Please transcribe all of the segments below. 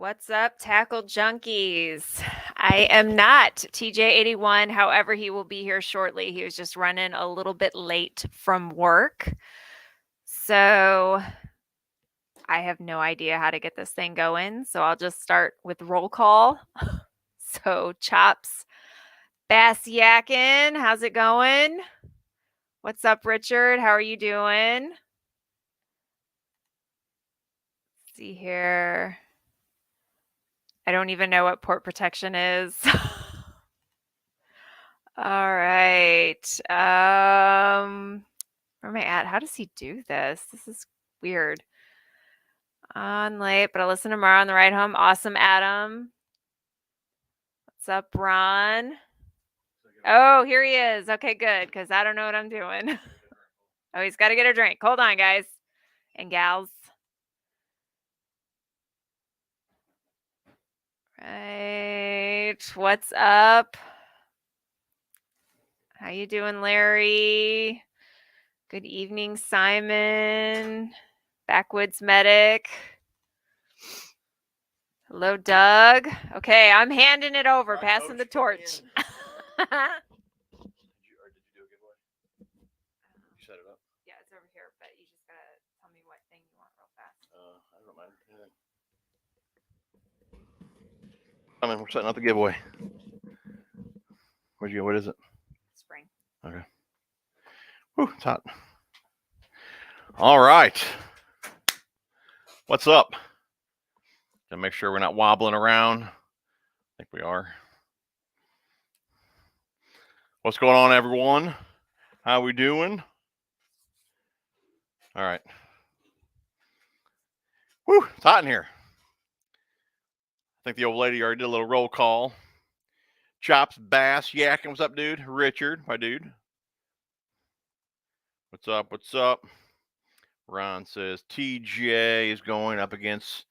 What's up, tackle junkies? I am not TJ81. However, he will be here shortly. He was just running a little bit late from work. So I have no idea how to get this thing going. So I'll just start with roll call. So Chops Bass Yakkin, how's it going? What's up, Richard? How are you doing? Let's see here. I don't even know what port protection is. All right. Where am I at? How does he do this? This is weird. On late, but I'll listen tomorrow on the ride home. Awesome, Adam. What's up, Ron? Oh, here he is. Okay, good, because I don't know what I'm doing. Oh, he's got to get a drink. Hold on, guys and gals. Right. What's up? How you doing, Larry? Good evening, Simon. Backwoods Medic. Hello, Doug. Okay, I'm handing it over, passing the torch. Did you do a giveaway? You set it up? Yeah, it's over here, but you just gotta tell me what thing you want real fast. I don't mind. I mean, we're setting up the giveaway. Where'd you go? What is it? Spring. Okay. Whew, it's hot. All right. What's up? To make sure we're not wobbling around. I think we are. What's going on, everyone? How we doing? All right. Whew, it's hot in here. I think the old lady already did a little roll call. Chops, Bass, Yakkin. What's up, dude? Richard, my dude. What's up? What's up? Ron says TJ is going up against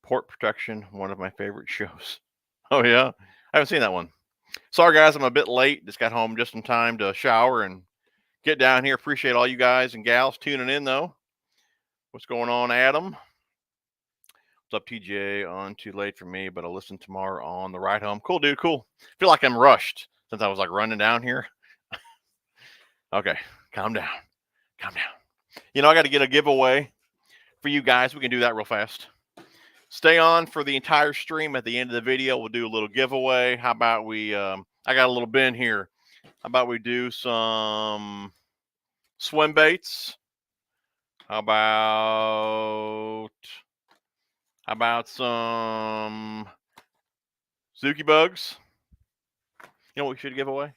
Port Protection, one of my favorite shows. Oh, yeah? I haven't seen that one. Sorry, guys, I'm a bit late. Just got home just in time to shower and get down here. Appreciate all you guys and gals tuning in, though. What's going on, Adam? What's up, TJ? On too late for me, but I'll listen tomorrow on the ride home. Cool, dude. Cool. Feel like I'm rushed since I was like running down here. Okay, calm down. Calm down. You know, I got to get a giveaway for you guys. We can do that real fast. Stay on for the entire stream. At the end of the video, we'll do a little giveaway. How about we, I got a little bin here. How about we do some swim baits? How about some Zuki bugs? You know what we should give away?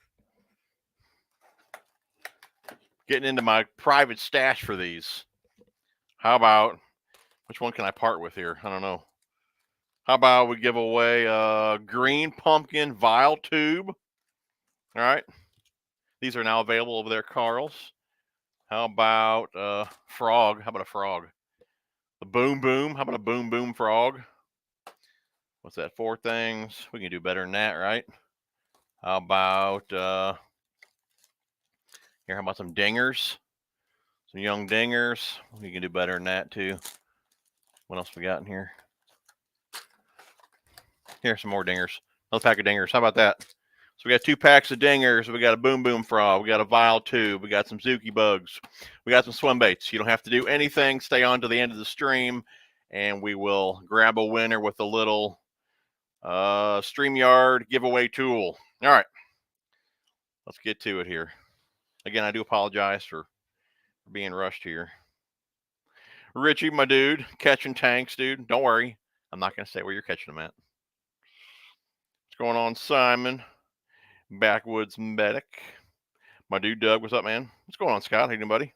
Getting into my private stash for these. How about, which one can I part with here? I don't know. How about we give away a green pumpkin vial tube? All right. These are now available over there at Carl's. How about frog? How about a frog? The boom boom. How about a boom boom frog? What's that? 4 things. We can do better than that, right? How about here? How about some dingers? Some young dingers. We can do better than that too. What else we got in here? Here's some more dingers. Another pack of dingers. How about that? So we got 2 packs of dingers. We got a boom boom frog. We got a vial tube. We got some Zuki bugs. We got some swim baits. You don't have to do anything. Stay on to the end of the stream, and we will grab a winner with a little StreamYard giveaway tool. All right, let's get to it here. Again, I do apologize for being rushed here. Richie, my dude, catching tanks, dude. Don't worry. I'm not going to say where you're catching them at. What's going on, Simon? Backwoods Medic. My dude, Doug. What's up, man? What's going on, Scott? How you doing, buddy?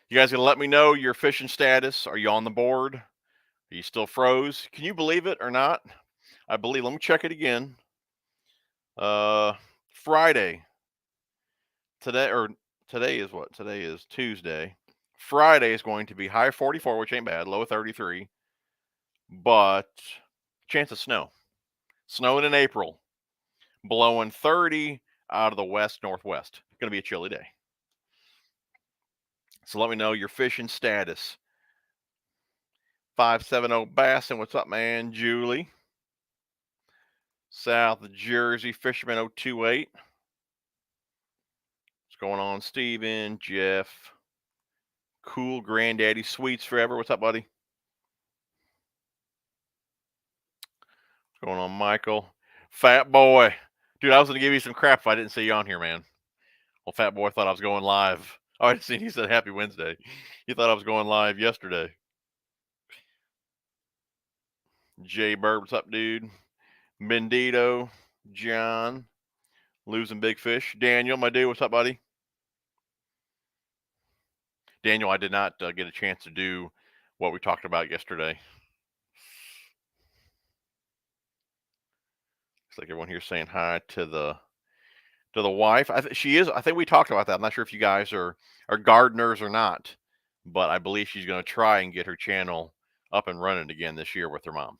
You guys going to let me know your fishing status. Are you on the board? Are you still froze? Can you believe it or not? I believe. Let me check it again. Friday. Today is what? Today is Tuesday. Friday is going to be high 44, which ain't bad. Low 33. But chance of snow. Snowing in April. Blowing 30 out of the west-northwest. Going to be a chilly day. So let me know your fishing status. 570 Bassin, what's up, man? Julie. South Jersey Fisherman 028. What's going on, Steven? Jeff. Cool Granddaddy Sweets Forever. What's up, buddy? What's going on, Michael? Fat Boy. Dude, I was going to give you some crap if I didn't see you on here, man. Well, Fat Boy thought I was going live. Oh, I see. He said Happy Wednesday. He thought I was going live yesterday. Jay Bird, what's up, dude? Bendito. John. Losing Big Fish. Daniel, my dude, what's up, buddy? Daniel, I did not get a chance to do what we talked about yesterday. Looks like everyone here saying hi to the wife. She is. I think we talked about that. I'm not sure if you guys are gardeners or not, but I believe she's going to try and get her channel up and running again this year with her mom.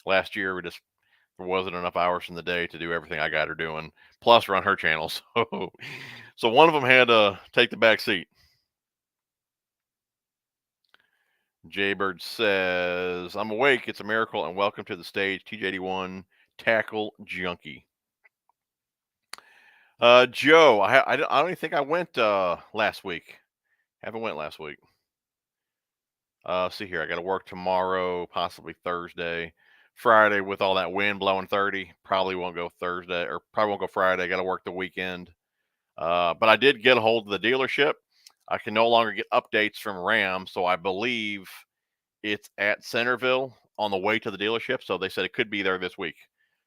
Last year, there wasn't enough hours in the day to do everything I got her doing, plus run her channel. So one of them had to take the back seat. Jaybird says, I'm awake. It's a miracle, and welcome to the stage, TJ81 Tackle Junkie. Joe, I don't even think I went last week. Haven't went last week. See here, I got to work tomorrow, possibly Thursday. Friday with all that wind blowing 30, probably won't go Thursday, or probably won't go Friday. I got to work the weekend. But I did get a hold of the dealership. I can no longer get updates from Ram, so I believe it's at Centerville on the way to the dealership. So they said it could be there this week.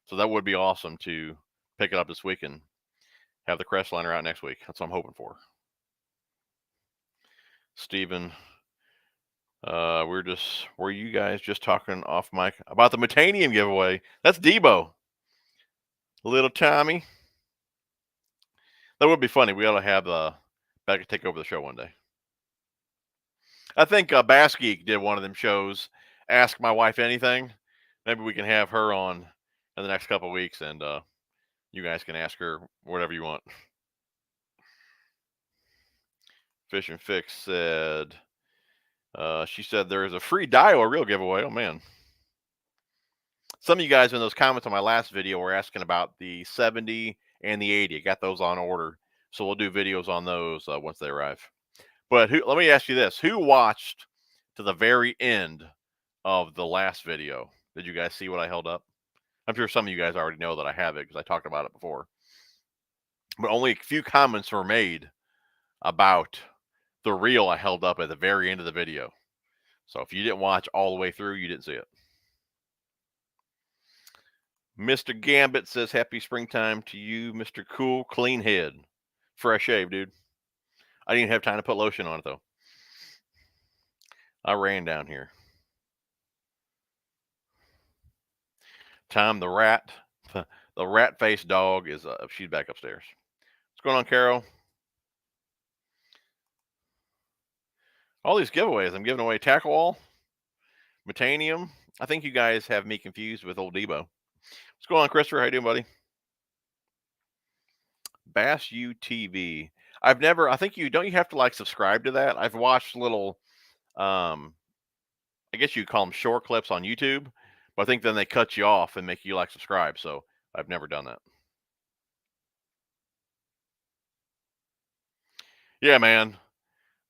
So that would be awesome to pick it up this week and have the Crestliner out next week. That's what I'm hoping for. Steven, were you guys just talking off mic about the Metanium giveaway? That's Debo. Little Tommy. That would be funny. We ought to have Becca take over the show one day. I think Bass Geek did one of them shows, Ask My Wife Anything. Maybe we can have her on in the next couple of weeks, and you guys can ask her whatever you want. Fish and Fix said, she said there is a free Dio reel giveaway. Oh, man. Some of you guys in those comments on my last video were asking about the 70 and the 80. I got those on order, so we'll do videos on those once they arrive. But let me ask you this. Who watched to the very end of the last video? Did you guys see what I held up? I'm sure some of you guys already know that I have it because I talked about it before. But only a few comments were made about the reel I held up at the very end of the video. So if you didn't watch all the way through, you didn't see it. Mr. Gambit says, happy springtime to you, Mr. Cool Clean Head. Fresh shave, dude. I didn't have time to put lotion on it, though. I ran down here. Tom the rat, the rat-faced dog is, she's back upstairs. What's going on, Carol? All these giveaways. I'm giving away Tackle Wall, Metanium. I think you guys have me confused with old Debo. What's going on, Christopher? How you doing, buddy? Bass UTV. I think you have to like subscribe to that. I've watched little, I guess you call them short clips on YouTube, but I think then they cut you off and make you like subscribe. So I've never done that. Yeah, man.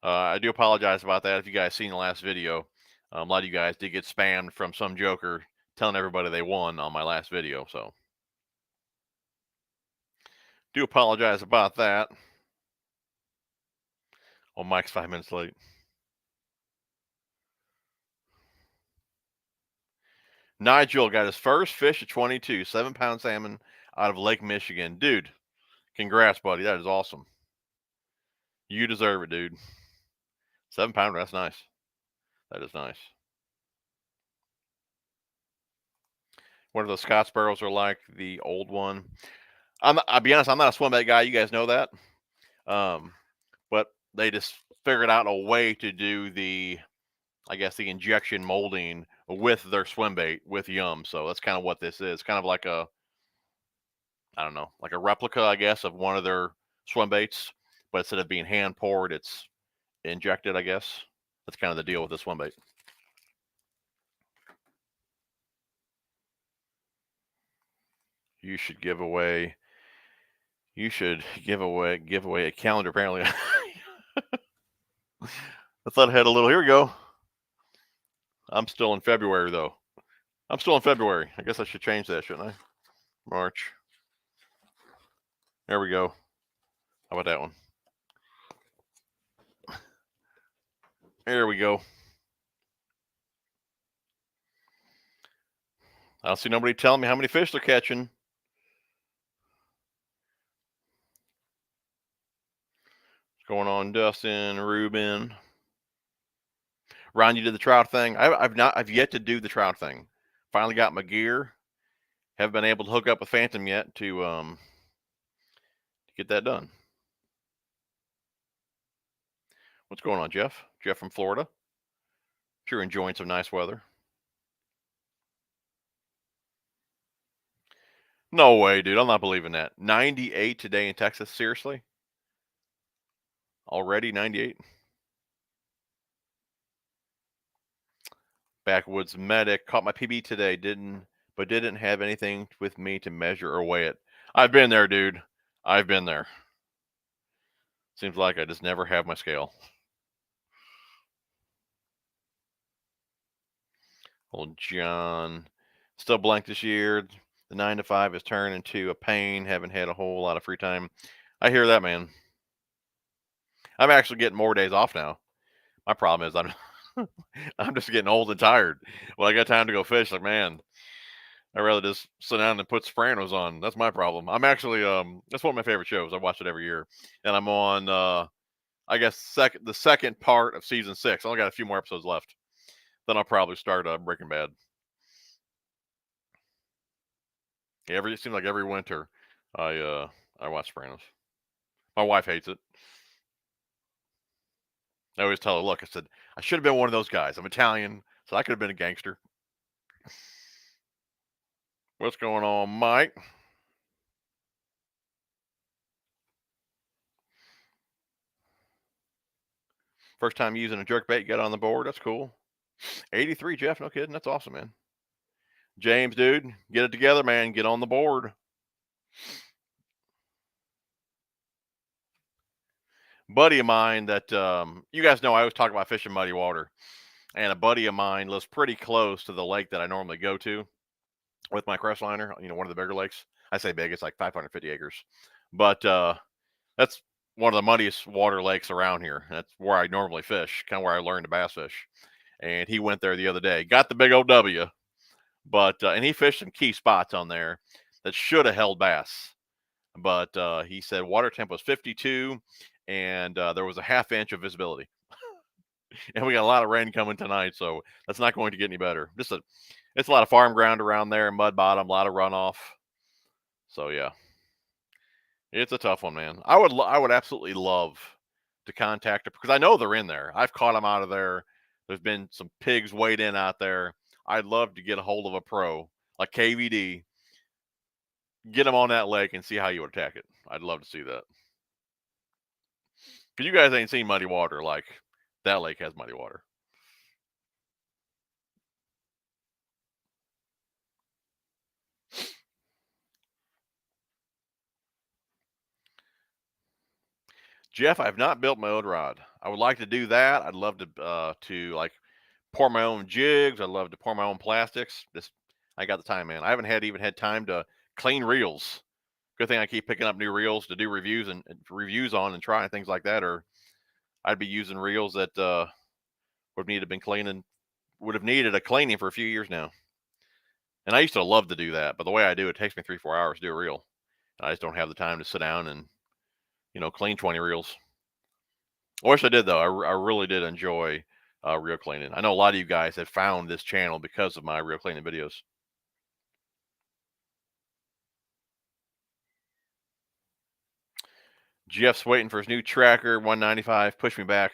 I do apologize about that. If you guys seen the last video, a lot of you guys did get spammed from some joker telling everybody they won on my last video. So do apologize about that. Oh, Mike's 5 minutes late. Nigel got his first fish at 22, 7-pound salmon out of Lake Michigan. Dude, congrats, buddy. That is awesome. You deserve it, dude. 7-pounder, that's nice. That is nice. What are those Scott Sparrows are like? The old one. I'll be honest, I'm not a swim bait guy. You guys know that. But they just figured out a way to do the injection molding with their swim bait with Yum. So that's kind of what this is. Kind of like a replica, I guess, of one of their swim baits. But instead of being hand poured, it's injected, I guess. That's kind of the deal with the swim bait. You should give away. You should give away a calendar. Apparently, let's let ahead a little. Here we go. I'm still in February though. I'm still in February. I guess I should change that, shouldn't I? March. There we go. How about that one? There we go. I don't see nobody telling me how many fish they're catching. What's going on, Dustin, Ruben? Ron, you did the trout thing. I've yet to do the trout thing. Finally got my gear. Haven't been able to hook up with Phantom yet to get that done. What's going on, Jeff? Jeff from Florida. Sure, enjoying some nice weather. No way, dude. I'm not believing that. 98 today in Texas. Seriously? Already 98? Backwoods Medic caught my PB today. Didn't have anything with me to measure or weigh it. I've been there, dude. I've been there. Seems like I just never have my scale. Old John. Still blank this year. The 9 to 5 has turned into a pain. Haven't had a whole lot of free time. I hear that, man. I'm actually getting more days off now. My problem is I'm just getting old and tired. When I got time to go fish, like, man, I'd rather just sit down and put Sopranos on. That's my problem. I'm actually that's one of my favorite shows. I watch it every year. And I'm on I guess the second part of season 6. I only got a few more episodes left. Then I'll probably start Breaking Bad. It seems like every winter I watch Sopranos. My wife hates it. I always tell her, look, I said, I should have been one of those guys. I'm Italian, so I could have been a gangster. What's going on, Mike? First time using a jerkbait, you got on the board. That's cool. 83, Jeff. No kidding. That's awesome, man. James, dude, get it together, man. Get on the board. Buddy of mine that you guys know I always talk about fishing muddy water. And a buddy of mine lives pretty close to the lake that I normally go to with my Crestliner, one of the bigger lakes. I say big, it's like 550 acres. But that's one of the muddiest water lakes around here. That's where I normally fish, kind of where I learned to bass fish. And he went there the other day, got the big OW, but and he fished some key spots on there that should have held bass. But he said water temp was 52 and there was a half inch of visibility. And we got a lot of rain coming tonight, so that's not going to get any better. It's a lot of farm ground around there, mud bottom, a lot of runoff. So yeah, it's a tough one, man. I would absolutely love to contact it because I know they're in there. I've caught them out of there. There's been some pigs weighed in out there. I'd love to get a hold of a pro like KVD, get them on that lake and see how you would attack it. I'd love to see that. Because you guys ain't seen muddy water like that lake has muddy water. Jeff, I've not built my own rod. I would like to do that. I'd love to like pour my own jigs. I'd love to pour my own plastics. I got the time, man. I haven't even had time to clean reels. Good thing I keep picking up new reels to do reviews and reviews on and trying things like that. Or I'd be using reels that would have needed a cleaning for a few years now. And I used to love to do that, but the way I do it takes me 3-4 hours to do a reel. And I just don't have the time to sit down and clean 20 reels. I wish I did though. I really did enjoy reel cleaning. I know a lot of you guys have found this channel because of my reel cleaning videos. Jeff's waiting for his new tracker, 195. Push me back.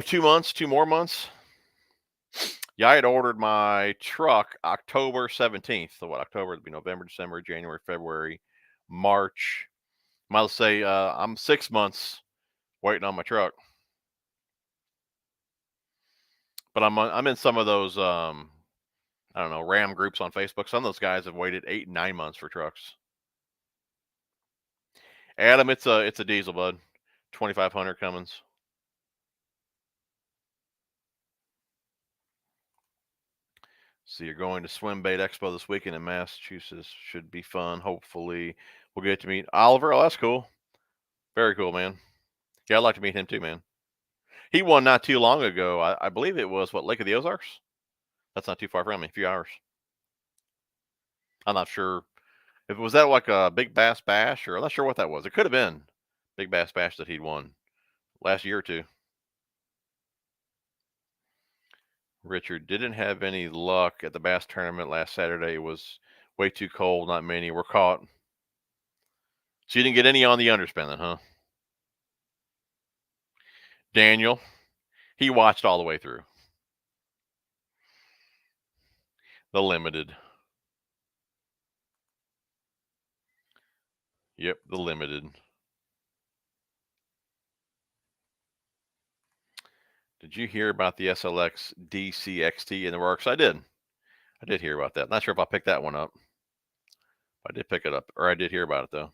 2 months, 2 more months. Yeah, I had ordered my truck October 17th. So what? October would be November, December, January, February, March. Might say I'm 6 months waiting on my truck. But I'm in some of those I don't know, Ram groups on Facebook. Some of those guys have waited 8 and 9 months for trucks. Adam, it's a diesel, bud. 2,500 Cummins. So you're going to Swim Bait Expo this weekend in Massachusetts. Should be fun. Hopefully, we'll get to meet Oliver. Oh, that's cool. Very cool, man. Yeah, I'd like to meet him too, man. He won not too long ago. I believe it was Lake of the Ozarks. That's not too far from me. A few hours. I'm not sure if it was that like a Big Bass Bash, or I'm not sure what that was. It could have been Big Bass Bash that he'd won last year or two. Richard didn't have any luck at the bass tournament last Saturday. It was way too cold. Not many were caught. So you didn't get any on the underspin then, huh? Daniel, he watched all the way through. The limited. Yep, the limited. Did you hear about the SLX DCXT in the works? I did. I did hear about that. Not sure if I'll pick that one up. I did pick it up, or I did hear about it though.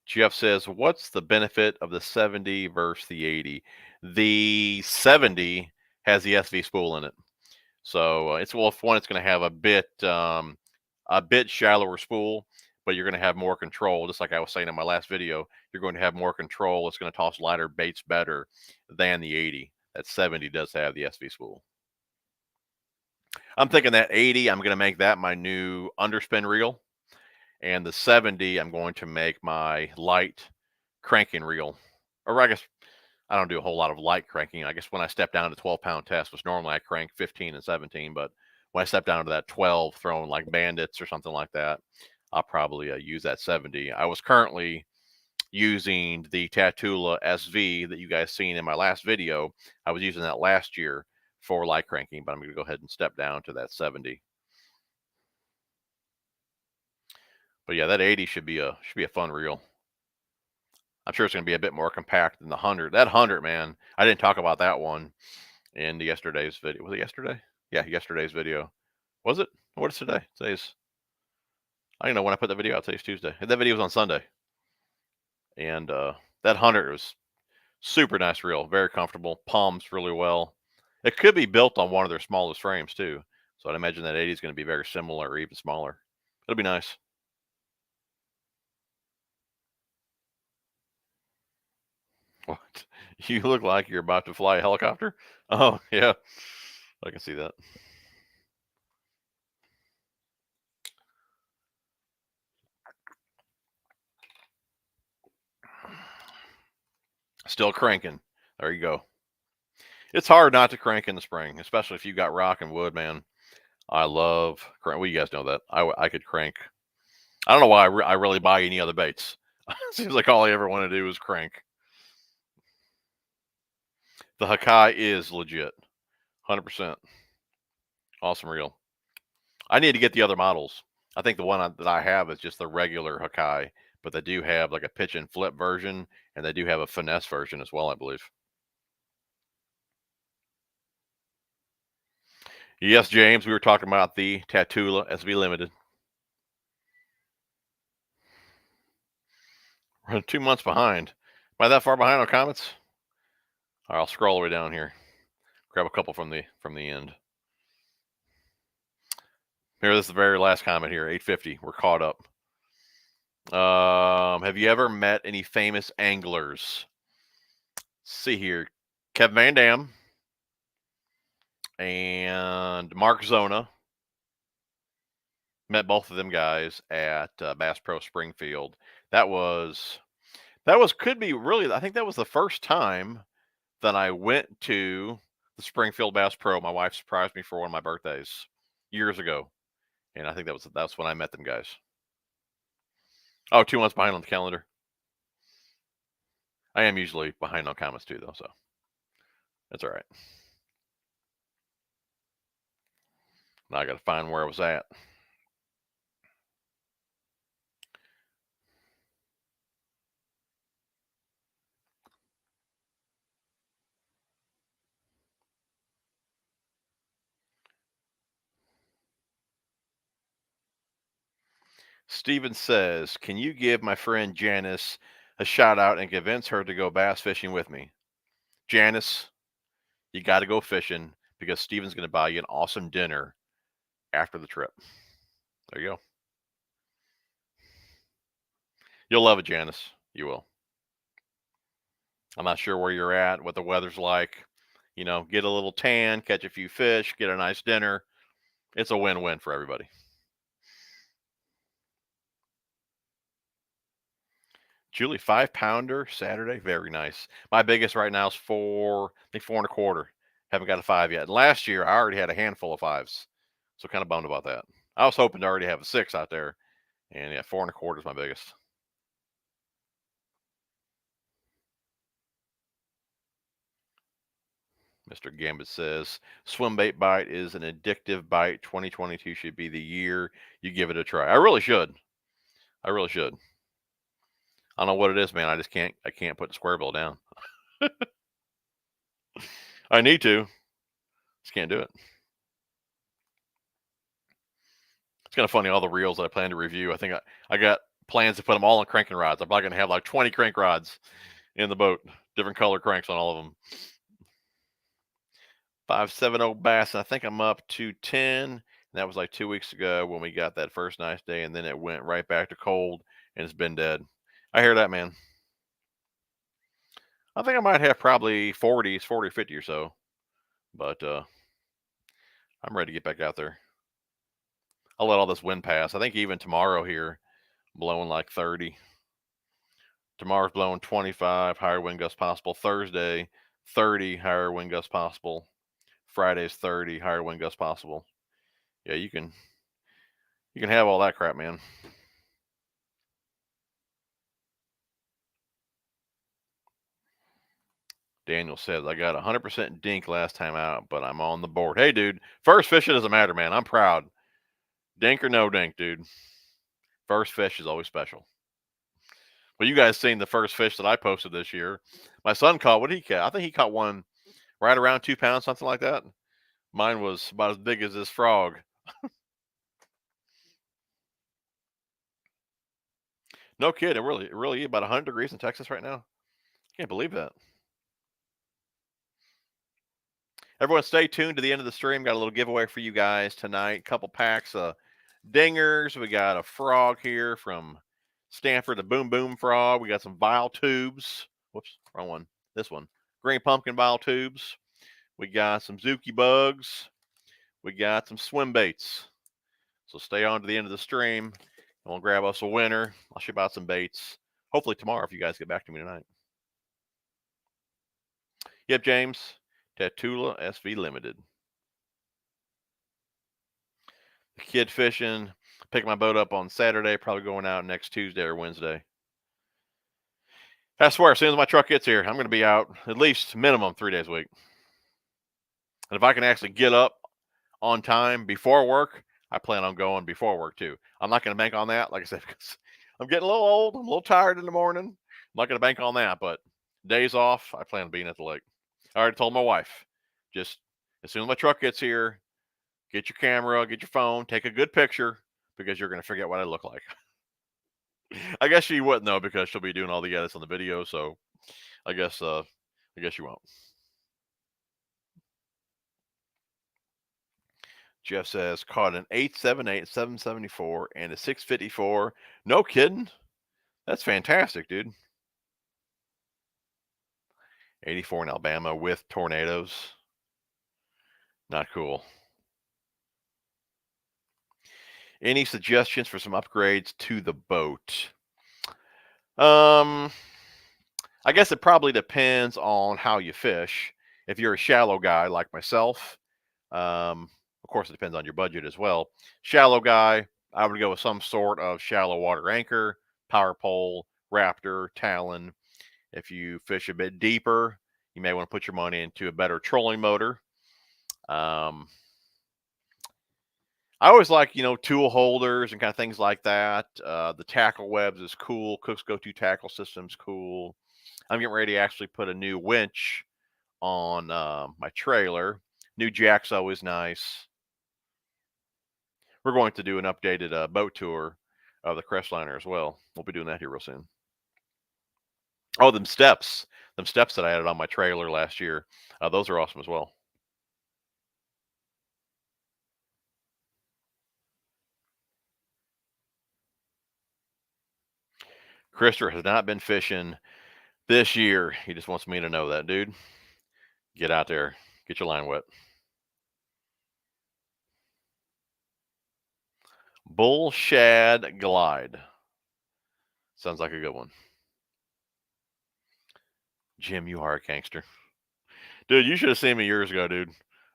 Jeff says, what's the benefit of the 70 versus the 80? The 70 has the SV spool in it. So it's, well, for one, it's going to have a bit shallower spool, but you're going to have more control. Just like I was saying in my last video, you're going to have more control. It's going to toss lighter baits better than the 80. That 70 does have the SV spool. I'm thinking that 80, I'm going to make that my new underspin reel. And the 70, I'm going to make my light cranking reel. Or I guess I don't do a whole lot of light cranking. I guess when I step down to 12-pound test, which normally I crank 15 and 17, but when I step down to that 12, throwing like bandits or something like that, I'll probably use that 70. I was currently using the Tatula SV that you guys seen in my last video. I was using that last year for light cranking, but I'm going to go ahead and step down to that 70. But yeah, that 80 should be a fun reel. I'm sure it's going to be a bit more compact than the 100. That 100, man, I didn't talk about that one in yesterday's video. Was it yesterday? Yeah, yesterday's video. Was it? What is today? Today's, I don't know when I put that video out. Today's Tuesday. That video was on Sunday. And that 100 was super nice reel. Very comfortable. Palms really well. It could be built on one of their smallest frames too. So I'd imagine that 80 is going to be very similar or even smaller. It'll be nice. What? You look like you're about to fly a helicopter? Oh, yeah. I can see that. Still cranking. There you go. It's hard not to crank in the spring, especially if you got rock and wood, man. I love crank. Well, you guys know that. I could crank. I don't know why I really buy any other baits. Seems like all I ever want to do is crank. The Hakai is legit. 100%. Awesome reel. I need to get the other models. I think the one that I have is just the regular Hakai, but they do have like a pitch and flip version, and they do have a finesse version as well, I believe. Yes, James, we were talking about the Tatula SV Limited. We're 2 months behind. Am I that far behind on comments? All right, I'll scroll all the way down here. Grab a couple from the end. Here, this is the very last comment here. 850. We're caught up. Have you ever met any famous anglers? Let's see here. Kevin Van Dam and Mark Zona. Met both of them guys at Bass Pro Springfield. That could be really, I think that was the first time that I went to the Springfield Bass Pro. My wife surprised me for one of my birthdays years ago. And I think that's when I met them guys. Oh, 2 months behind on the calendar. I am usually behind on comments too, though, so that's all right. Now I got to find where I was at. Steven says, can you give my friend Janice a shout out and convince her to go bass fishing with me? Janice, you got to go fishing because Steven's going to buy you an awesome dinner after the trip. There you go. You'll love it, Janice. You will. I'm not sure where you're at, what the weather's like. You know, get a little tan, catch a few fish, get a nice dinner. It's a win-win for everybody. Julie, 5-pounder Saturday. Very nice. My biggest right now is 4, I think 4.25. Haven't got a 5 yet. And last year, I already had a handful of 5s. So kind of bummed about that. I was hoping to already have a 6 out there. And yeah, 4.25 is my biggest. Mr. Gambit says, swim bait bite is an addictive bite. 2022 should be the year you give it a try. I really should. I really should. I don't know what it is, man. I can't put the square bill down. I need to. Just can't do it. It's kind of funny, all the reels that I plan to review. I think I got plans to put them all on cranking rods. I'm probably going to have like 20 crank rods in the boat, different color cranks on all of them. 570 bass, and I think I'm up to 10. And that was like 2 weeks ago when we got that first nice day, and then it went right back to cold, and it's been dead. I hear that, man. I think I might have probably 40 or 50 or so, but I'm ready to get back out there. I'll let all this wind pass. I think even tomorrow here, blowing like 30. Tomorrow's blowing 25, higher wind gusts possible. Thursday, 30, higher wind gusts possible. Friday's 30, higher wind gusts possible. Yeah, you can have all that crap, man. Daniel says, I got 100% dink last time out, but I'm on the board. Hey, dude, first fish, it doesn't matter, man. I'm proud. Dink or no dink, dude. First fish is always special. Well, you guys seen the first fish that I posted this year. My son caught, what did he catch? I think he caught one right around 2 pounds, something like that. Mine was about as big as this frog. No kidding, really about 100 degrees in Texas right now. Can't believe that. Everyone, stay tuned to the end of the stream. Got a little giveaway for you guys tonight. Couple packs of dingers. We got a frog here from Stanford, a boom boom frog. We got some vial tubes. Whoops, wrong one. This one, green pumpkin vial tubes. We got some Zuki bugs. We got some swim baits. So stay on to the end of the stream, and we'll grab us a winner. I'll ship out some baits. Hopefully tomorrow if you guys get back to me tonight. Yep, James. Tatula SV Limited. The kid fishing. Pick my boat up on Saturday. Probably going out next Tuesday or Wednesday. I swear, as soon as my truck gets here, I'm going to be out at least minimum 3 days a week. And if I can actually get up on time before work, I plan on going before work too. I'm not going to bank on that, like I said, because I'm getting a little old. I'm a little tired in the morning. I'm not going to bank on that, but days off, I plan on being at the lake. I already told my wife, just as soon as my truck gets here, get your camera, get your phone, take a good picture, because you're going to forget what I look like. I guess she wouldn't though, because she'll be doing all the edits on the video. So I guess you won't. Jeff says caught an 878, 774, and a 654. No kidding. That's fantastic, dude. 84 in Alabama with tornadoes. Not cool. Any suggestions for some upgrades to the boat? I guess it probably depends on how you fish. If you're a shallow guy like myself, of course, it depends on your budget as well. Shallow guy, I would go with some sort of shallow water anchor, power pole, Raptor, Talon. If you fish a bit deeper, you may want to put your money into a better trolling motor. I always like, tool holders and kind of things like that. The tackle webs is cool. Cook's Go-To tackle system's cool. I'm getting ready to actually put a new winch on my trailer. New jack's always nice. We're going to do an updated boat tour of the Crestliner as well. We'll be doing that here real soon. Oh, them steps that I added on my trailer last year. Those are awesome as well. Christopher has not been fishing this year. He just wants me to know that, dude. Get out there. Get your line wet. Bull Shad Glide. Sounds like a good one. Jim, you are a gangster. Dude, you should have seen me years ago, dude.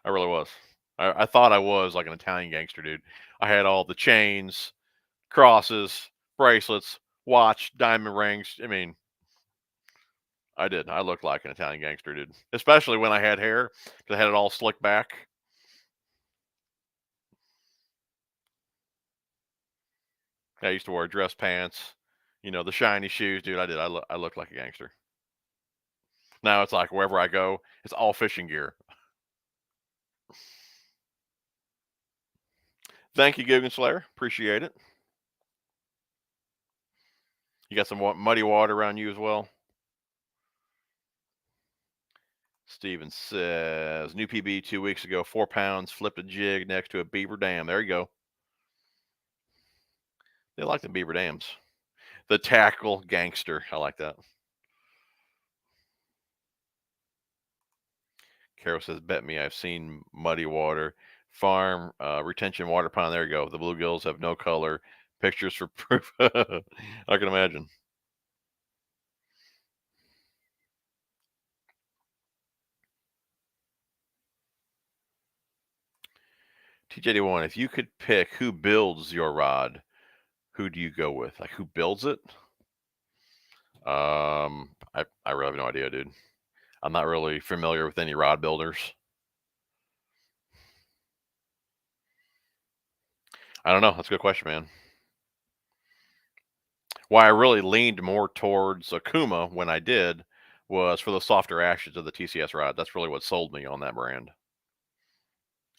I really was. I thought I was like an Italian gangster, dude. I had all the chains, crosses, bracelets, watch, diamond rings. I mean, I did. I looked like an Italian gangster, dude. Especially when I had hair, because I had it all slicked back. I used to wear dress pants, the shiny shoes, dude. I did. I looked like a gangster. Now it's like wherever I go, it's all fishing gear. Thank you, Guggen Slayer. Appreciate it. You got some muddy water around you as well. Steven says, new PB 2 weeks ago, 4 pounds, flipped a jig next to a beaver dam. There you go. They like the beaver dams. The tackle gangster. I like that. Carol says, bet me I've seen muddy water. Farm retention water pond. There you go. The bluegills have no color. Pictures for proof. I can imagine. TJ81, if you could pick who builds your rod, who do you go with? Like who builds it? I really have no idea, dude. I'm not really familiar with any rod builders. I don't know. That's a good question, man. Why I really leaned more towards Akuma when I did was for the softer actions of the TCS rod. That's really what sold me on that brand.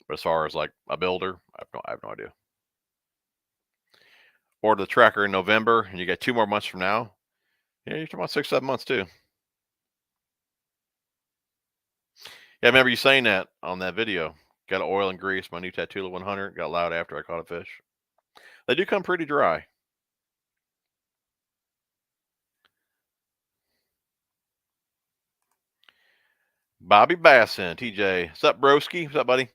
But as far as like a builder, I have no idea. Order the tracker in November, and you get 2 more months from now. Yeah, you're talking about 6, 7 months too. Yeah, I remember you saying that on that video. Got oil and grease. My new Tatula 100 got loud after I caught a fish. They do come pretty dry. Bobby Bassin, TJ. What's up, broski? What's up, buddy?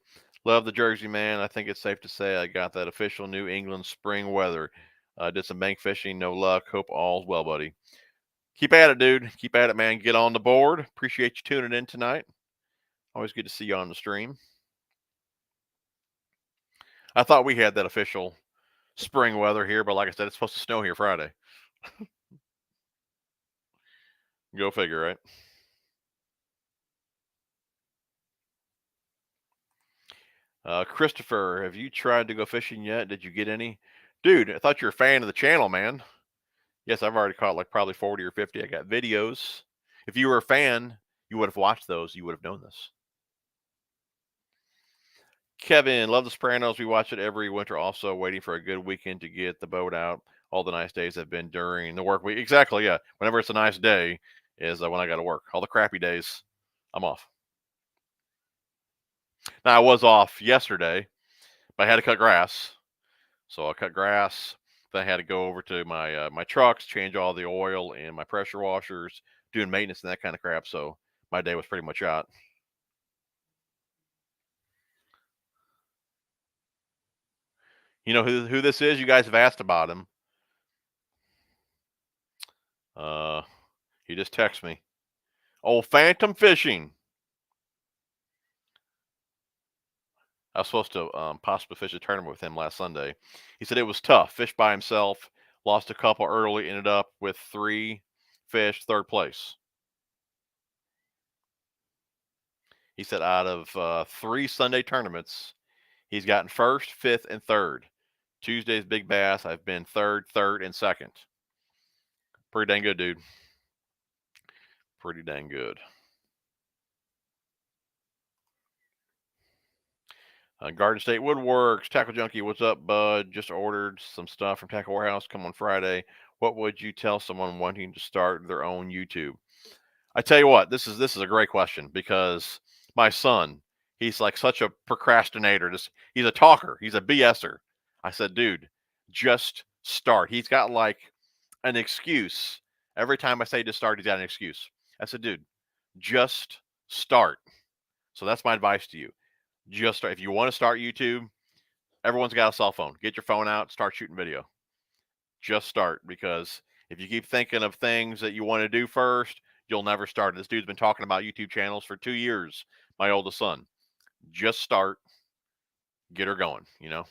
Love the jersey, man. I think it's safe to say I got that official New England spring weather. Did some bank fishing, no luck. Hope all's well, buddy. Keep at it, dude. Keep at it, man. Get on the board. Appreciate you tuning in tonight. Always good to see you on the stream. I thought we had that official spring weather here, but like I said, it's supposed to snow here Friday. Go figure, right? Christopher, have you tried to go fishing yet? Did you get any? Dude, I thought you were a fan of the channel, man. Yes, I've already caught like probably 40 or 50. I got videos. If you were a fan, you would have watched those. You would have known this. Kevin, love the Sopranos. We watch it every winter. Also, waiting for a good weekend to get the boat out. All the nice days have been during the work week. Exactly, yeah. Whenever it's a nice day is when I got to work. All the crappy days, I'm off. Now, I was off yesterday, but I had to cut grass. So I cut grass. Then I had to go over to my my trucks, change all the oil and my pressure washers, doing maintenance and that kind of crap. So my day was pretty much out. You know who this is? You guys have asked about him. He just texted me. Oh, Phantom Fishing. I was supposed to possibly fish a tournament with him last Sunday. He said it was tough. Fished by himself, lost a couple early, ended up with 3 fish, 3rd place. He said out of 3 Sunday tournaments, he's gotten 1st, 5th, and 3rd. Tuesday's big bass, I've been 3rd, 3rd, and 2nd. Pretty dang good, dude. Pretty dang good. Garden State Woodworks, Tackle Junkie, what's up, bud? Just ordered some stuff from Tackle Warehouse. Come on Friday. What would you tell someone wanting to start their own YouTube? I tell you what, this is a great question because my son, he's like such a procrastinator. He's a talker. He's a BSer. I said, dude, just start. He's got like an excuse. Every time I say to start, he's got an excuse. I said, dude, just start. So that's my advice to you. Just start. If you want to start YouTube, everyone's got a cell phone. Get your phone out, start shooting video. Just start, because if you keep thinking of things that you want to do first, you'll never start. This dude's been talking about YouTube channels for 2 years, my oldest son. Just start, get her going, you know?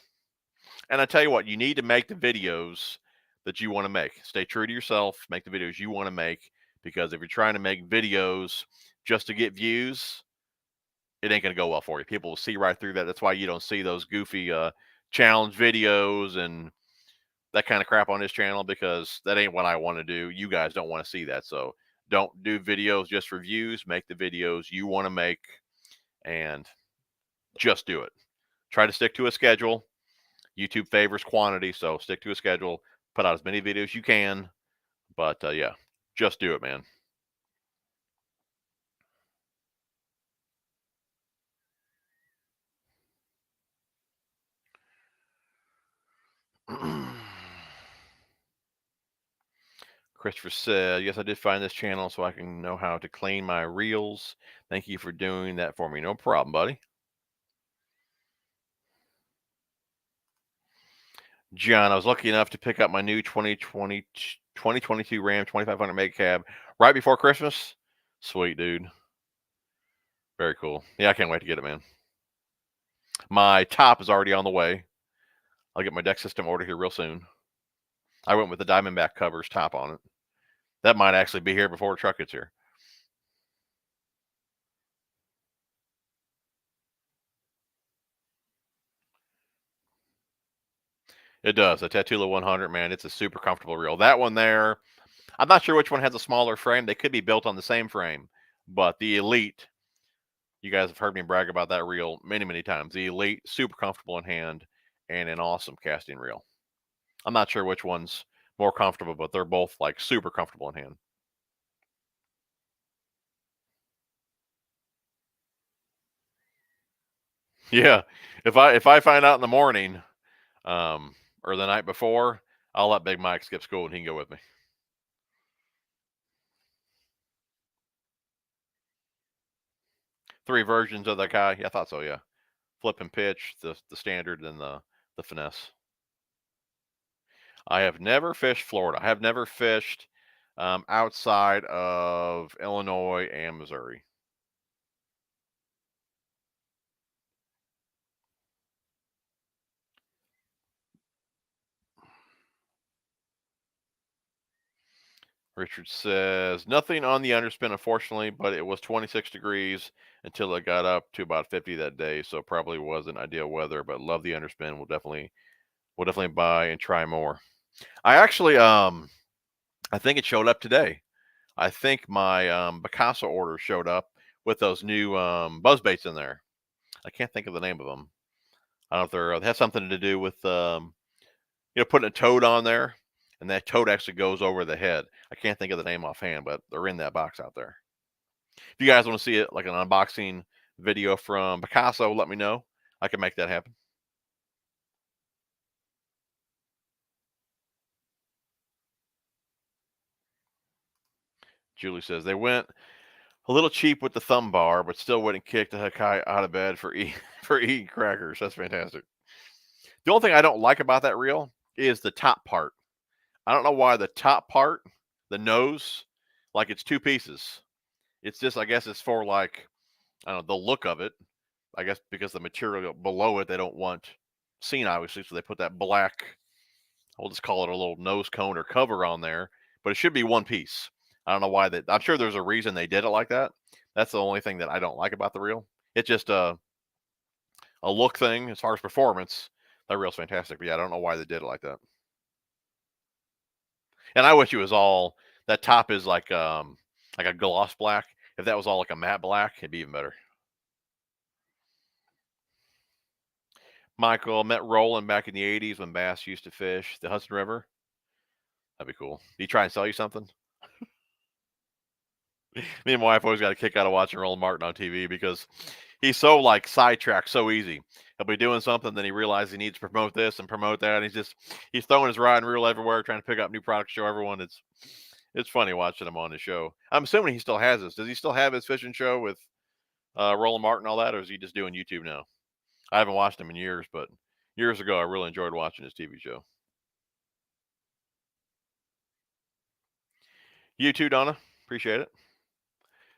And I tell you what, you need to make the videos that you want to make. Stay true to yourself, make the videos you want to make, because if you're trying to make videos just to get views, it ain't going to go well for you. People will see right through that. That's why you don't see those goofy challenge videos and that kind of crap on this channel, because that ain't what I want to do. You guys don't want to see that. So don't do videos just for views. Make the videos you want to make and just do it. Try to stick to a schedule. YouTube favors quantity, so stick to a schedule. Put out as many videos you can. But yeah, just do it, man. Christopher said, yes, I did find this channel so I can know how to clean my reels. Thank you for doing that for me. No problem, buddy. John, I was lucky enough to pick up my new 2022 Ram 2500 Mega Cab right before Christmas. Sweet, dude. Very cool. Yeah, I can't wait to get it, man. My top is already on the way. I'll get my deck system ordered here real soon. I went with the Diamondback covers top on it. That might actually be here before the truck gets here. It does. The Tatula 100, man, it's a super comfortable reel. That one there, I'm not sure which one has a smaller frame. They could be built on the same frame, but the Elite, you guys have heard me brag about that reel many, many times. The Elite, super comfortable in hand and an awesome casting reel. I'm not sure which one's more comfortable, but they're both like super comfortable in hand. Yeah, if I find out in the morning, or the night before, I'll let Big Mike skip school and he can go with me. Three versions of that guy. Yeah, I thought so. Yeah, flip and pitch, the standard, and the finesse. I have never fished Florida. I have never fished outside of Illinois and Missouri. Richard says, nothing on the underspin, unfortunately, but it was 26 degrees until it got up to about 50 that day. So probably wasn't ideal weather, but love the underspin. We'll definitely buy and try more. I actually, I think it showed up today. I think my Picasso order showed up with those new buzz baits in there. I can't think of the name of them. I don't know if they have something to do with putting a toad on there, and that toad actually goes over the head. I can't think of the name offhand, but they're in that box out there. If you guys want to see it, like an unboxing video from Picasso, let me know. I can make that happen. Julie says they went a little cheap with the thumb bar, but still wouldn't kick the Hakai out of bed for for eating crackers. That's fantastic. The only thing I don't like about that reel is the top part. I don't know why the top part, the nose, like it's two pieces. It's just, I guess it's for like, I don't know, the look of it. I guess because the material below it, they don't want seen, obviously. So they put that black, we'll just call it a little nose cone or cover on there, but it should be one piece. I don't know why that. I'm sure there's a reason they did it like that. That's the only thing that I don't like about the reel. It's just a look thing. As far as performance, that reel's fantastic. But yeah, I don't know why they did it like that. And I wish it was all, that top is like a gloss black. If that was all like a matte black, it'd be even better. Michael, met Roland back in the 80s when bass used to fish the Hudson River. That'd be cool. Did he try and sell you something? Me and my wife always got a kick out of watching Roland Martin on TV because he's so like sidetracked so easy. He'll be doing something, then he realizes he needs to promote this and promote that. And he's throwing his rod and reel everywhere, trying to pick up new products, show everyone. It's funny watching him on the show. I'm assuming he still has this. Does he still have his fishing show with Roland Martin and all that, or is he just doing YouTube now? I haven't watched him in years, but years ago I really enjoyed watching his TV show. You too, Donna. Appreciate it.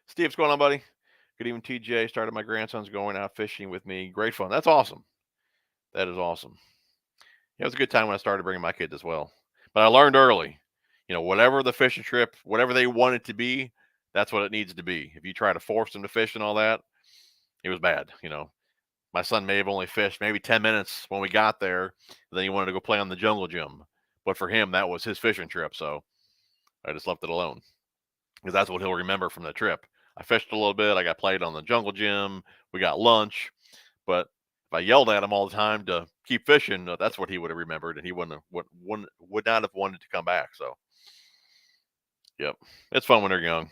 Steve, what's going on, buddy? Good evening, TJ. Started my grandson's going out fishing with me. Great fun. That's awesome. That is awesome. Yeah, it was a good time when I started bringing my kids as well. But I learned early, whatever the fishing trip, whatever they want it to be, that's what it needs to be. If you try to force them to fish and all that, it was bad. My son may have only fished maybe 10 minutes when we got there. Then he wanted to go play on the jungle gym. But for him, that was his fishing trip. So I just left it alone because that's what he'll remember from the trip. I fished a little bit. I got played on the jungle gym. We got lunch. But if I yelled at him all the time to keep fishing, that's what he would have remembered, and he would not have wanted to come back. So, yep, it's fun when they're young.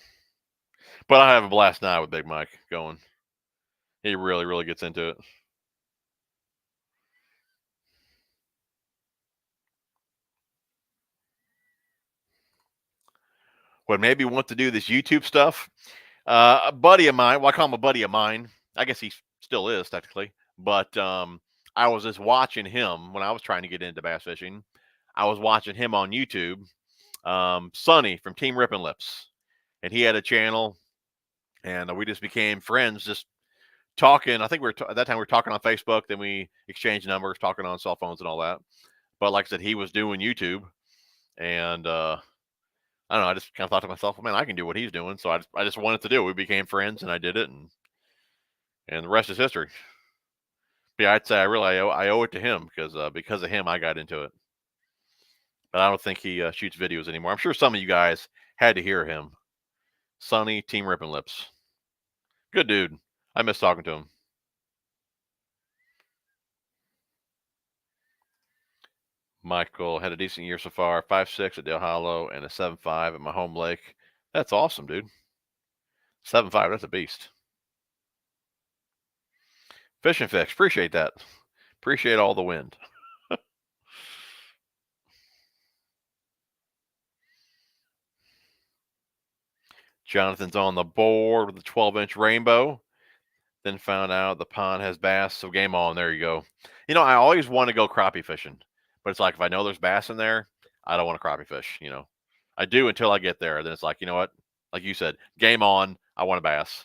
But I have a blast now with Big Mike going. He really, really gets into it. What made me want to do this YouTube stuff? A buddy of mine, well, I call him a buddy of mine. I guess he still is technically, but I was just watching him when I was trying to get into bass fishing. I was watching him on YouTube, Sonny from Team Rippin' Lips, and he had a channel, and we just became friends, just talking. I think at that time we were talking on Facebook, then we exchanged numbers, talking on cell phones and all that. But like I said, he was doing YouTube, and I don't know. I just kind of thought to myself, man, I can do what he's doing. So I just wanted to do it. We became friends, and I did it, and the rest is history. But yeah, I'd say I owe it to him because of him I got into it. But I don't think he shoots videos anymore. I'm sure some of you guys had to hear him. Sonny, Team Rippin' Lips, good dude. I miss talking to him. Michael had a decent year so far. 5.6 at Dale Hollow and a 7.5 at my home lake. That's awesome, dude. 7.5, that's a beast. Fishing Fix, appreciate that. Appreciate all the wind. Jonathan's on the board with a 12-inch rainbow. Then found out the pond has bass, so game on. There you go. I always want to go crappie fishing, but it's like if I know there's bass in there, I don't want to crappie fish. I do until I get there. Then it's like, you know what? Like you said, game on. I want a bass.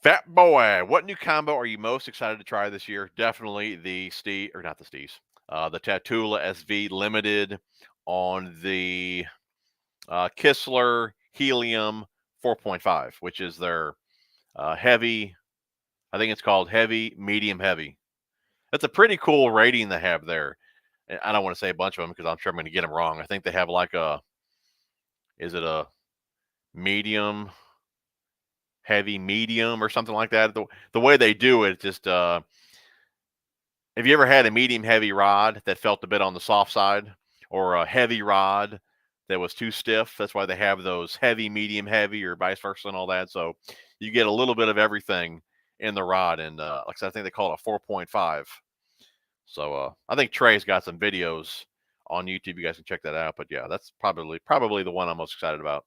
Fat boy, what new combo are you most excited to try this year? Definitely the the Tatula SV Limited on the Kistler Helium 4.5, which is their heavy. I think it's called heavy, medium, heavy. That's a pretty cool rating they have there. And I don't want to say a bunch of them because I'm sure I'm going to get them wrong. I think they have like is it a medium, heavy, medium, or something like that? The way they do it, just have you ever had a medium heavy rod that felt a bit on the soft side, or a heavy rod that was too stiff? That's why they have those heavy, medium, heavy, or vice versa and all that. So you get a little bit of everything in the rod, and like I said, I think they call it a 4.5. So I think Trey's got some videos on YouTube. You guys can check that out. But yeah, that's probably the one I'm most excited about.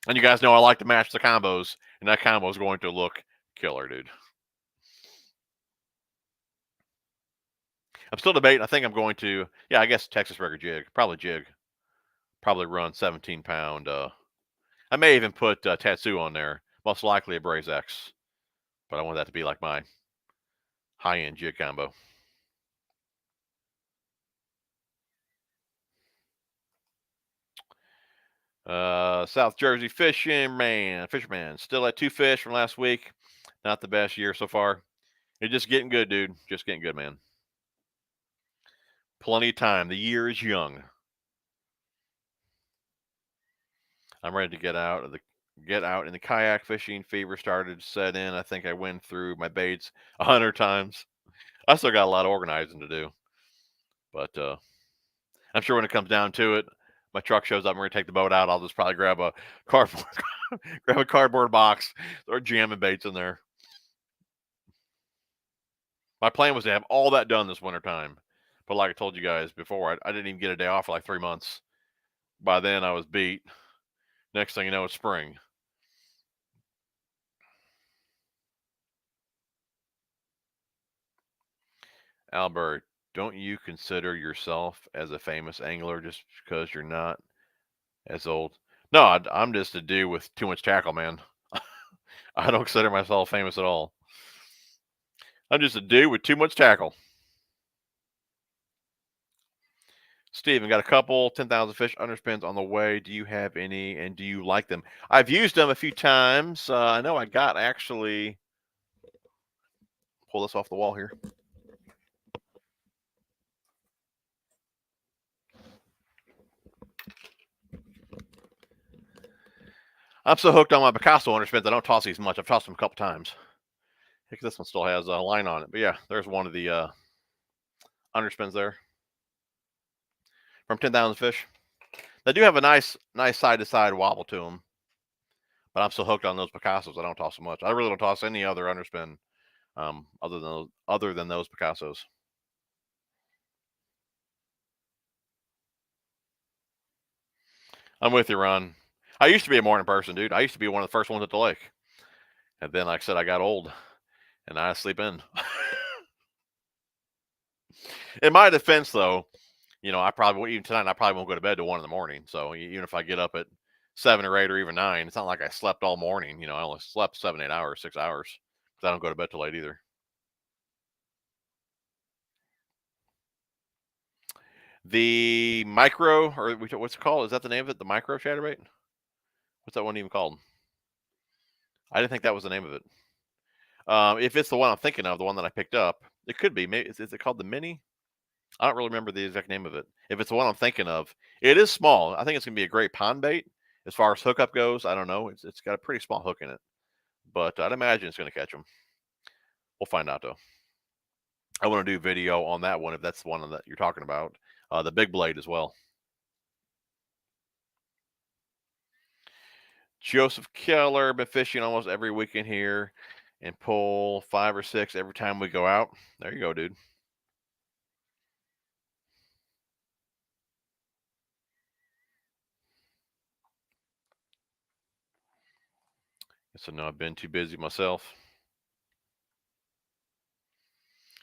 And you guys know I like to match the combos, and that combo is going to look killer, dude. I'm still debating. I think I'm going to, I guess Texas regular jig, probably run 17-pound. I may even put Tatsu on there, most likely a Braze X, but I want that to be like my high-end jig combo. South Jersey fisherman, still at 2 fish from last week. Not the best year so far. It's just getting good, dude. Just getting good, man. Plenty of time. The year is young. I'm ready to get out of the get out, and the kayak fishing fever started to set in. I think I went through my baits 100 times. I still got a lot of organizing to do, but I'm sure when it comes down to it, my truck shows up and we're gonna take the boat out. I'll just probably grab a cardboard box or jamming baits in there. My plan was to have all that done this winter time, but like I told you guys before, I didn't even get a day off for like 3 months. By then, I was beat. Next thing you know, it's spring. Albert, don't you consider yourself as a famous angler just because you're not as old? No, I'm just a dude with too much tackle, man. I don't consider myself famous at all. I'm just a dude with too much tackle. Steven, got a couple 10,000 fish underspins on the way. Do you have any, and do you like them? I've used them a few times. I know I got actually, pull this off the wall here. I'm so hooked on my Picasso underspins, I don't toss these much. I've tossed them a couple times. I think this one still has a line on it. But yeah, there's one of the underspins there from 10,000 fish. They do have a nice side-to-side wobble to them. But I'm still hooked on those Picassos. I don't toss them much. I really don't toss any other underspin other than those Picassos. I'm with you, Ron. I used to be a morning person, dude. I used to be one of the first ones at the lake. And then, like I said, I got old and I sleep in. In my defense, though, you know, I probably, even tonight, I probably won't go to bed till 1 in the morning. So even if I get up at 7 or 8 or even 9, it's not like I slept all morning. You know, I only slept 7, 8 hours, 6 hours. Because I don't go to bed till late either. The micro, or what's it called? Is that the name of it? The micro chatterbait? What's that one even called? I didn't think that was the name of it. If it's the one I'm thinking of, the one that I picked up, it could be. Maybe is it called the mini? I don't really remember the exact name of it. If it's the one I'm thinking of, it is small. I think it's gonna be a great pond bait. As far as hookup goes, I don't know. It's got a pretty small hook in it, but I'd imagine it's gonna catch them. We'll find out though. I want to do video on that one if that's the one that you're talking about. The big blade as well. Joseph Keller, been fishing almost every weekend here and pull 5 or 6 every time we go out. There you go, dude. So no, I've been too busy myself.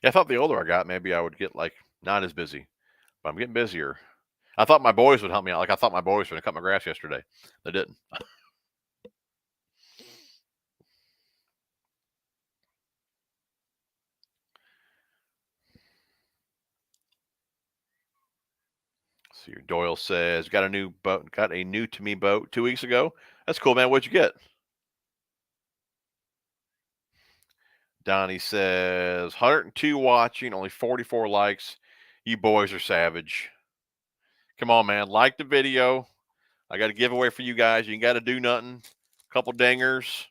Yeah, I thought the older I got, maybe I would get like not as busy, but I'm getting busier. I thought my boys would help me out. Like I thought my boys were gonna cut my grass yesterday. They didn't. See, Doyle says got a new boat. Got a new to me boat 2 weeks ago. That's cool, man. What'd you get? Donnie says 102 watching, only 44 likes. You boys are savage. Come on, man. Like the video. I got a giveaway for you guys. You ain't got to do nothing. A couple dingers.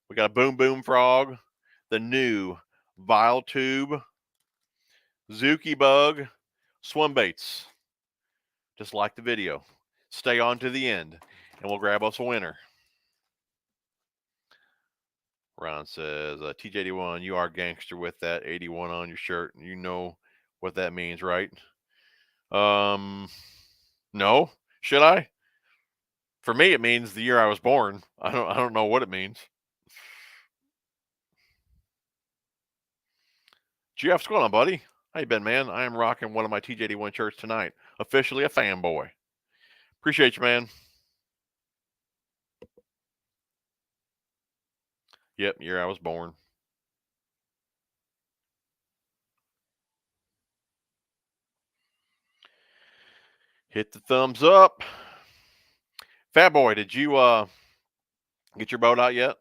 We got a boom boom frog. The new Vile Tube. Zuki Bug. Swim baits. Just like the video. Stay on to the end. And we'll grab us a winner. Ron says, TJ81, you are gangster with that 81 on your shirt. You know what that means, right? No. Should I? For me, it means the year I was born. I don't know what it means. Jeff, what's going on, buddy? How you been, man? I am rocking one of my TJ81 shirts tonight. Officially a fanboy. Appreciate you, man. Yep, year I was born. Hit the thumbs up. Fat boy, did you get your boat out yet?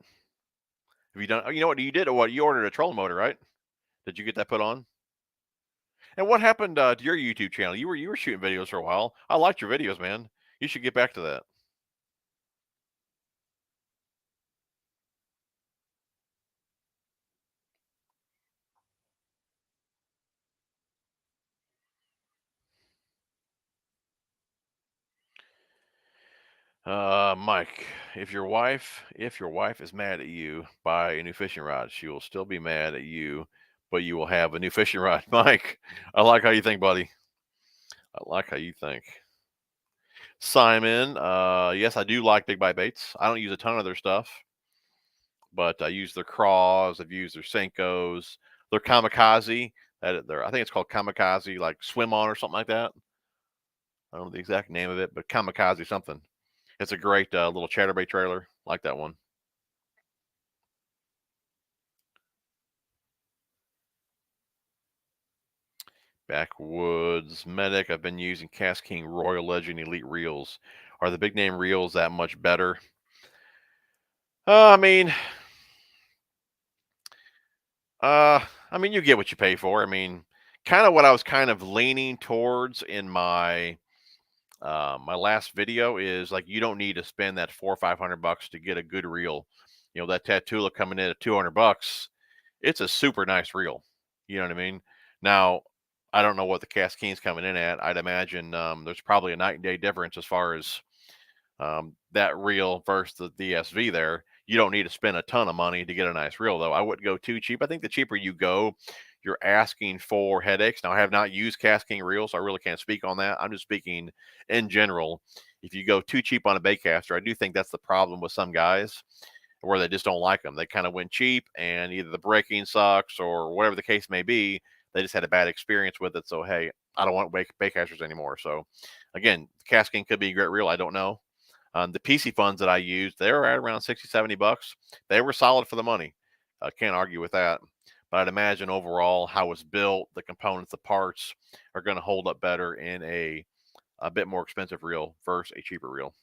Have you done? Oh, you know what you did? What you ordered a trolling motor, right? Did you get that put on? And what happened to your YouTube channel? You were shooting videos for a while. I liked your videos, man. You should get back to that. Mike, if your wife is mad at you, buy a new fishing rod. She will still be mad at you, but you will have a new fishing rod. Mike, I like how you think, buddy. I like how you think. Simon, yes, I do like Big Bite Baits. I don't use a ton of their stuff, but I use their craws. I've used their Senkos, their Kamikaze. I think it's called Kamikaze, like swim on or something like that. I don't know the exact name of it, but Kamikaze something. It's a great little chatterbait trailer. Like that one. Backwoods Medic. I've been using Cast King Royal Legend Elite reels. Are the big name reels that much better? I mean, you get what you pay for. I mean, kind of what I was kind of leaning towards in my my last video is like you don't need to spend that $400 or $500 to get a good reel. You know, that Tatula coming in at $200, it's a super nice reel. You know what I mean? Now, I don't know what the Cast King's coming in at. I'd imagine there's probably a night and day difference as far as that reel versus the DSV there. You don't need to spend a ton of money to get a nice reel, though. I wouldn't go too cheap. I think the cheaper you go, you're asking for headaches. Now, I have not used Cast King reels, so I really can't speak on that. I'm just speaking in general. If you go too cheap on a baitcaster, I do think that's the problem with some guys where they just don't like them. They kind of went cheap and either the braking sucks or whatever the case may be. They just had a bad experience with it. So, hey, I don't want baitcasters anymore. So, again, Cast King could be a great reel. I don't know. The PC funds that I used, they were at around 60, $70. They were solid for the money. I can't argue with that. But I'd imagine overall how it's built, the components, the parts are going to hold up better in a bit more expensive reel versus a cheaper reel.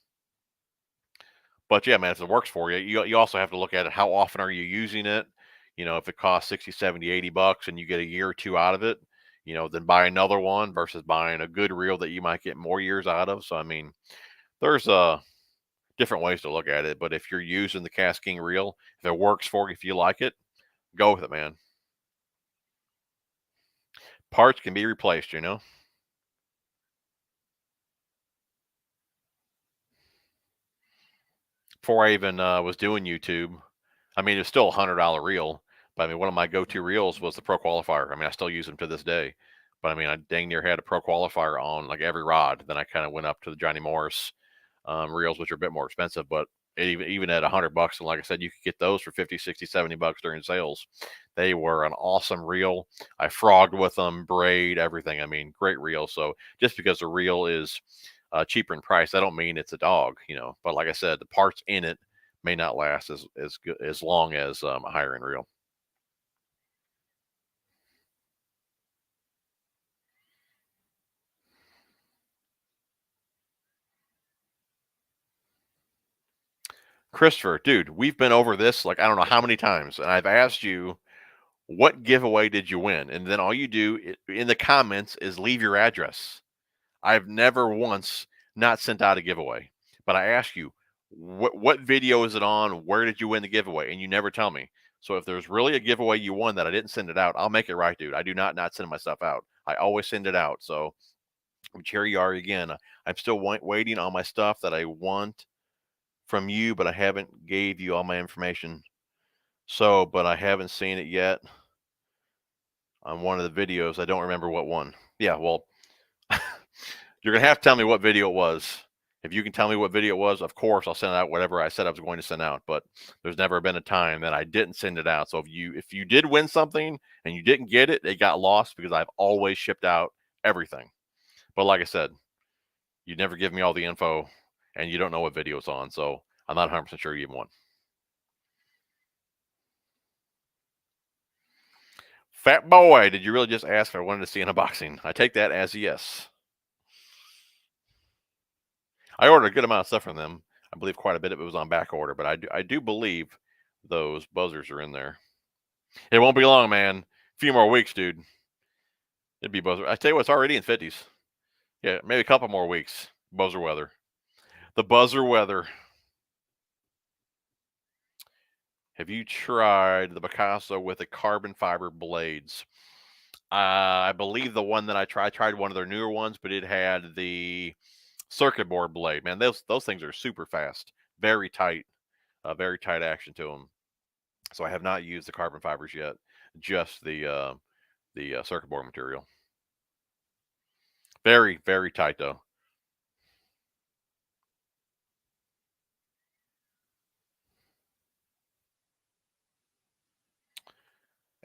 But yeah, man, if it works for you, you also have to look at it. How often are you using it? You know, if it costs 60, 70, $80 and you get a year or two out of it, you know, then buy another one versus buying a good reel that you might get more years out of. So, I mean, there's different ways to look at it. But if you're using the Cast King reel, if it works for you, if you like it, go with it, man. Parts can be replaced, you know. Before I even was doing YouTube, I mean, it's still $100 reel. But I mean, one of my go-to reels was the Pro Qualifier. I mean, I still use them to this day. But I mean, I dang near had a Pro Qualifier on like every rod. Then I kind of went up to the Johnny Morris reels, which are a bit more expensive, but even at $100, and like I said, you could get those for 50, 60, $70 during sales. They were an awesome reel. I frogged with them, braid, everything. I mean, great reel. So just because the reel is cheaper in price, I don't mean it's a dog, you know. But like I said, the parts in it may not last as good as long as a higher end reel. Christopher, dude, we've been over this like I don't know how many times, and I've asked you what giveaway did you win, and then all you do in the comments is leave your address. I've never once not sent out a giveaway, but I ask you what video is it on? Where did you win the giveaway? And you never tell me. So if there's really a giveaway you won that I didn't send it out, I'll make it right, dude. I do not send my stuff out. I always send it out. So here you are again. I'm still waiting on my stuff that I want from you, but I haven't gave you all my information. So, but I haven't seen it yet on one of the videos. I don't remember what one. Yeah, well, you're gonna have to tell me what video it was. If you can tell me what video it was, of course I'll send out whatever I said I was going to send out. But there's never been a time that I didn't send it out. So if you did win something and you didn't get it, it got lost because I've always shipped out everything. But like I said, you never give me all the info and you don't know what video it's on. So I'm not 100% sure you even won. Fat boy, did you really just ask if I wanted to see an unboxing? I take that as a yes. I ordered a good amount of stuff from them. I believe quite a bit of it was on back order, but I do believe those buzzers are in there. It won't be long, man. A few more weeks, dude. It'd be buzzer. I tell you what, it's already in 50s. Yeah, maybe a couple more weeks. Buzzer weather. The buzzer weather. Have you tried the Picasso with the carbon fiber blades? I believe the one that I tried one of their newer ones, but it had the circuit board blade, man. Those things are super fast, very tight action to them. So I have not used the carbon fibers yet, just the circuit board material. Very, very tight though.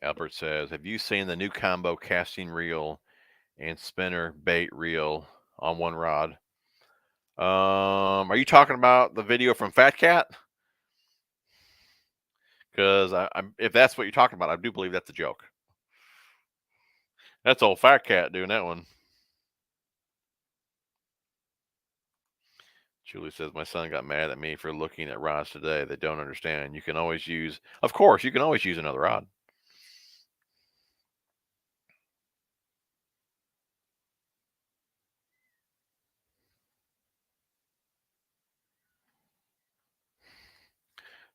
Albert says, have you seen the new combo casting reel and spinner bait reel on one rod? Are you talking about the video from Fat Cat? Because if that's what you're talking about, I do believe that's a joke. That's old Fat Cat doing that one. Julie says, my son got mad at me for looking at rods today. They don't understand. You can always use, of course, you can always use another rod.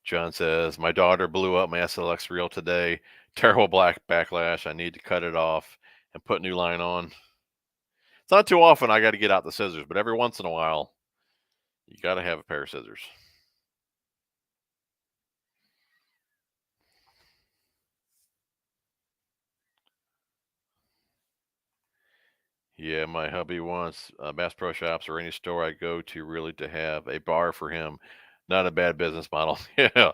John says, my daughter blew up my SLX reel today. Terrible black backlash. I need to cut it off and put new line on. It's not too often I got to get out the scissors, but every once in a while, you got to have a pair of scissors. Yeah, my hubby wants Bass Pro Shops or any store I go to really to have a bar for him. Not a bad business model. Yeah.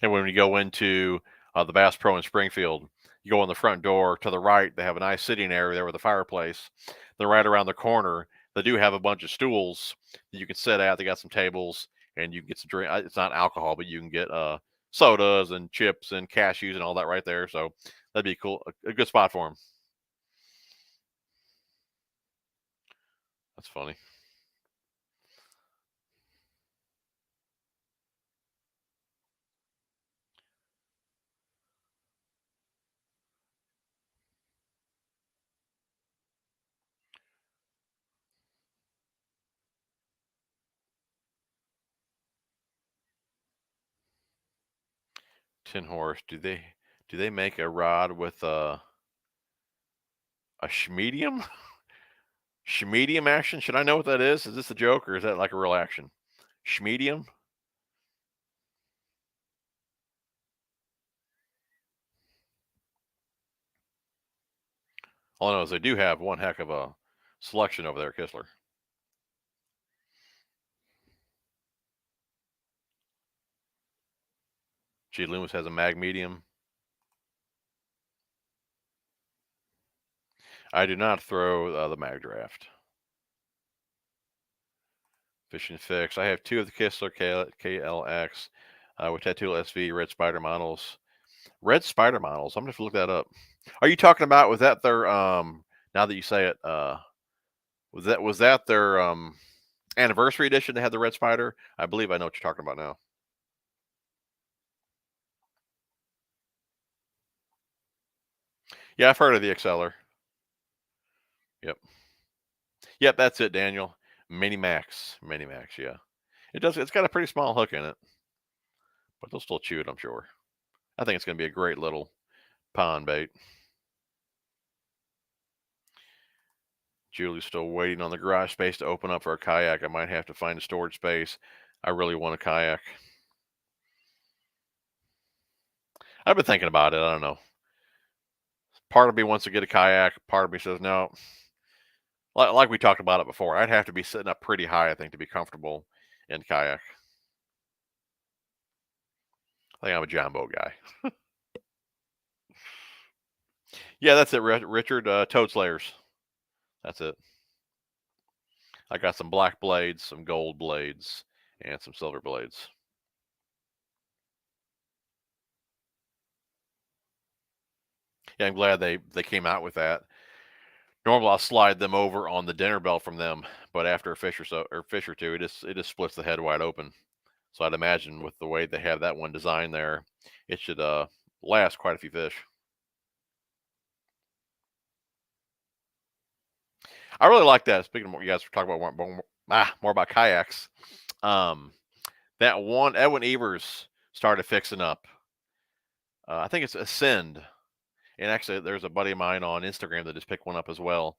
And when you go into the Bass Pro in Springfield, you go in the front door to the right. They have a nice sitting area there with a fireplace. Then right around the corner, they do have a bunch of stools that you can sit at. They got some tables, and you can get some drink. It's not alcohol, but you can get sodas and chips and cashews and all that right there. So that'd be cool. A good spot for them. That's funny. Tin Horse. Do they make a rod with a schmedium? Schmedium action? Should I know what that is? Is this a joke or is that like a real action? Schmedium? All I know is they do have one heck of a selection over there, Kistler. G. Loomis has a mag medium. I do not throw the mag draft. Fishing Fix. I have two of the Kistler KLX with Tattoo SV Red Spider models. Red Spider models. I'm gonna have to look that up. Are you talking about, was that their now that you say it, was that their anniversary edition that had the Red Spider? I believe I know what you're talking about now. Yeah, I've heard of the Exceller. Yep. Yep, that's it, Daniel. Mini Max. Yeah. It's got a pretty small hook in it. But they'll still chew it, I'm sure. I think it's gonna be a great little pond bait. Julie's still waiting on the garage space to open up for a kayak. I might have to find a storage space. I really want a kayak. I've been thinking about it. I don't know. Part of me wants to get a kayak. Part of me says no. Like we talked about it before, I'd have to be sitting up pretty high, I think, to be comfortable in kayak. I think I'm a jumbo guy. Yeah, that's it, Richard. Toad Slayers. That's it. I got some black blades, some gold blades, and some silver blades. Yeah, I'm glad they came out with that. Normally, I'll slide them over on the dinner belt from them, but after a fish or two, it just splits the head wide open. So I'd imagine with the way they have that one designed there, it should last quite a few fish. I really like that. Speaking of what you guys were talking about, more about kayaks. That one Edwin Evers started fixing up. I think it's Ascend, and actually, there's a buddy of mine on Instagram that just picked one up as well.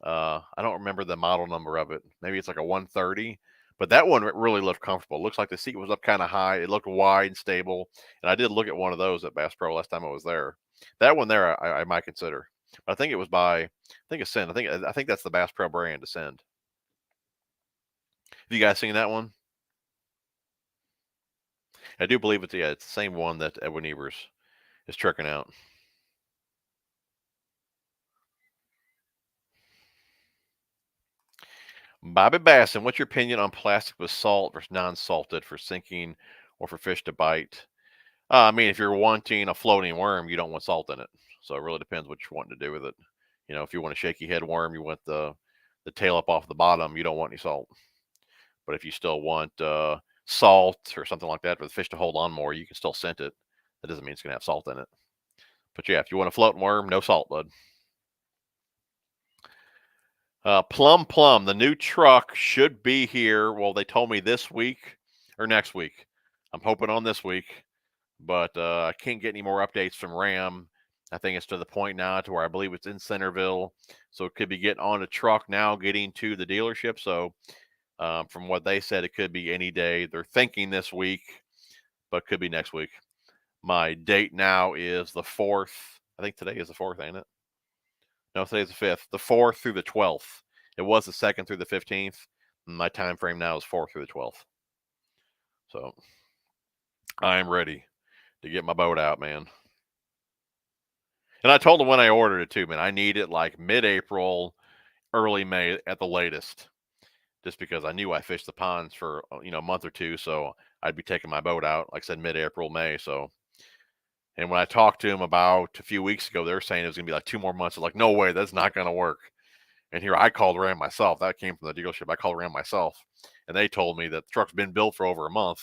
I don't remember the model number of it. Maybe it's like a 130. But that one really looked comfortable. It looks like the seat was up kind of high. It looked wide and stable. And I did look at one of those at Bass Pro last time I was there. That one there, I might consider. But I think it was by, I think Ascend. I think that's the Bass Pro brand, Ascend. Have you guys seen that one? I do believe it's the same one that Edwin Evers is trekking out. Bobby Basson, what's your opinion on plastic with salt versus non-salted for sinking or for fish to bite? I mean, if you're wanting a floating worm, you don't want salt in it. So it really depends what you're wanting to do with it. You know, if you want a shaky head worm, you want the tail up off the bottom, you don't want any salt. But if you still want salt or something like that for the fish to hold on more, you can still scent it. That doesn't mean it's going to have salt in it. But yeah, if you want a floating worm, no salt, bud. Plum, the new truck should be here. Well, they told me this week or next week. I'm hoping on this week, but I can't get any more updates from Ram. I think it's to the point now to where I believe it's in Centerville, so it could be getting on a truck now, getting to the dealership. So from what they said, it could be any day. They're thinking this week, but could be next week. My date now is the 4th. I think today is the 4th, ain't it? No, today's the 5th. The 4th through the 12th. It was the 2nd through the 15th. My time frame now is 4th through the 12th. So I'm ready to get my boat out, man. And I told them when I ordered it too, man. I need it like mid-April, early May at the latest, just because I knew I fished the ponds for a month or two, so I'd be taking my boat out, like I said, mid-April, May. So, and when I talked to them about a few weeks ago, they were saying it was gonna be like 2 more months. I'm like, no way, that's not gonna work. And here I called Ram myself. That came from the dealership. I called Ram myself, and they told me that the truck's been built for over a month,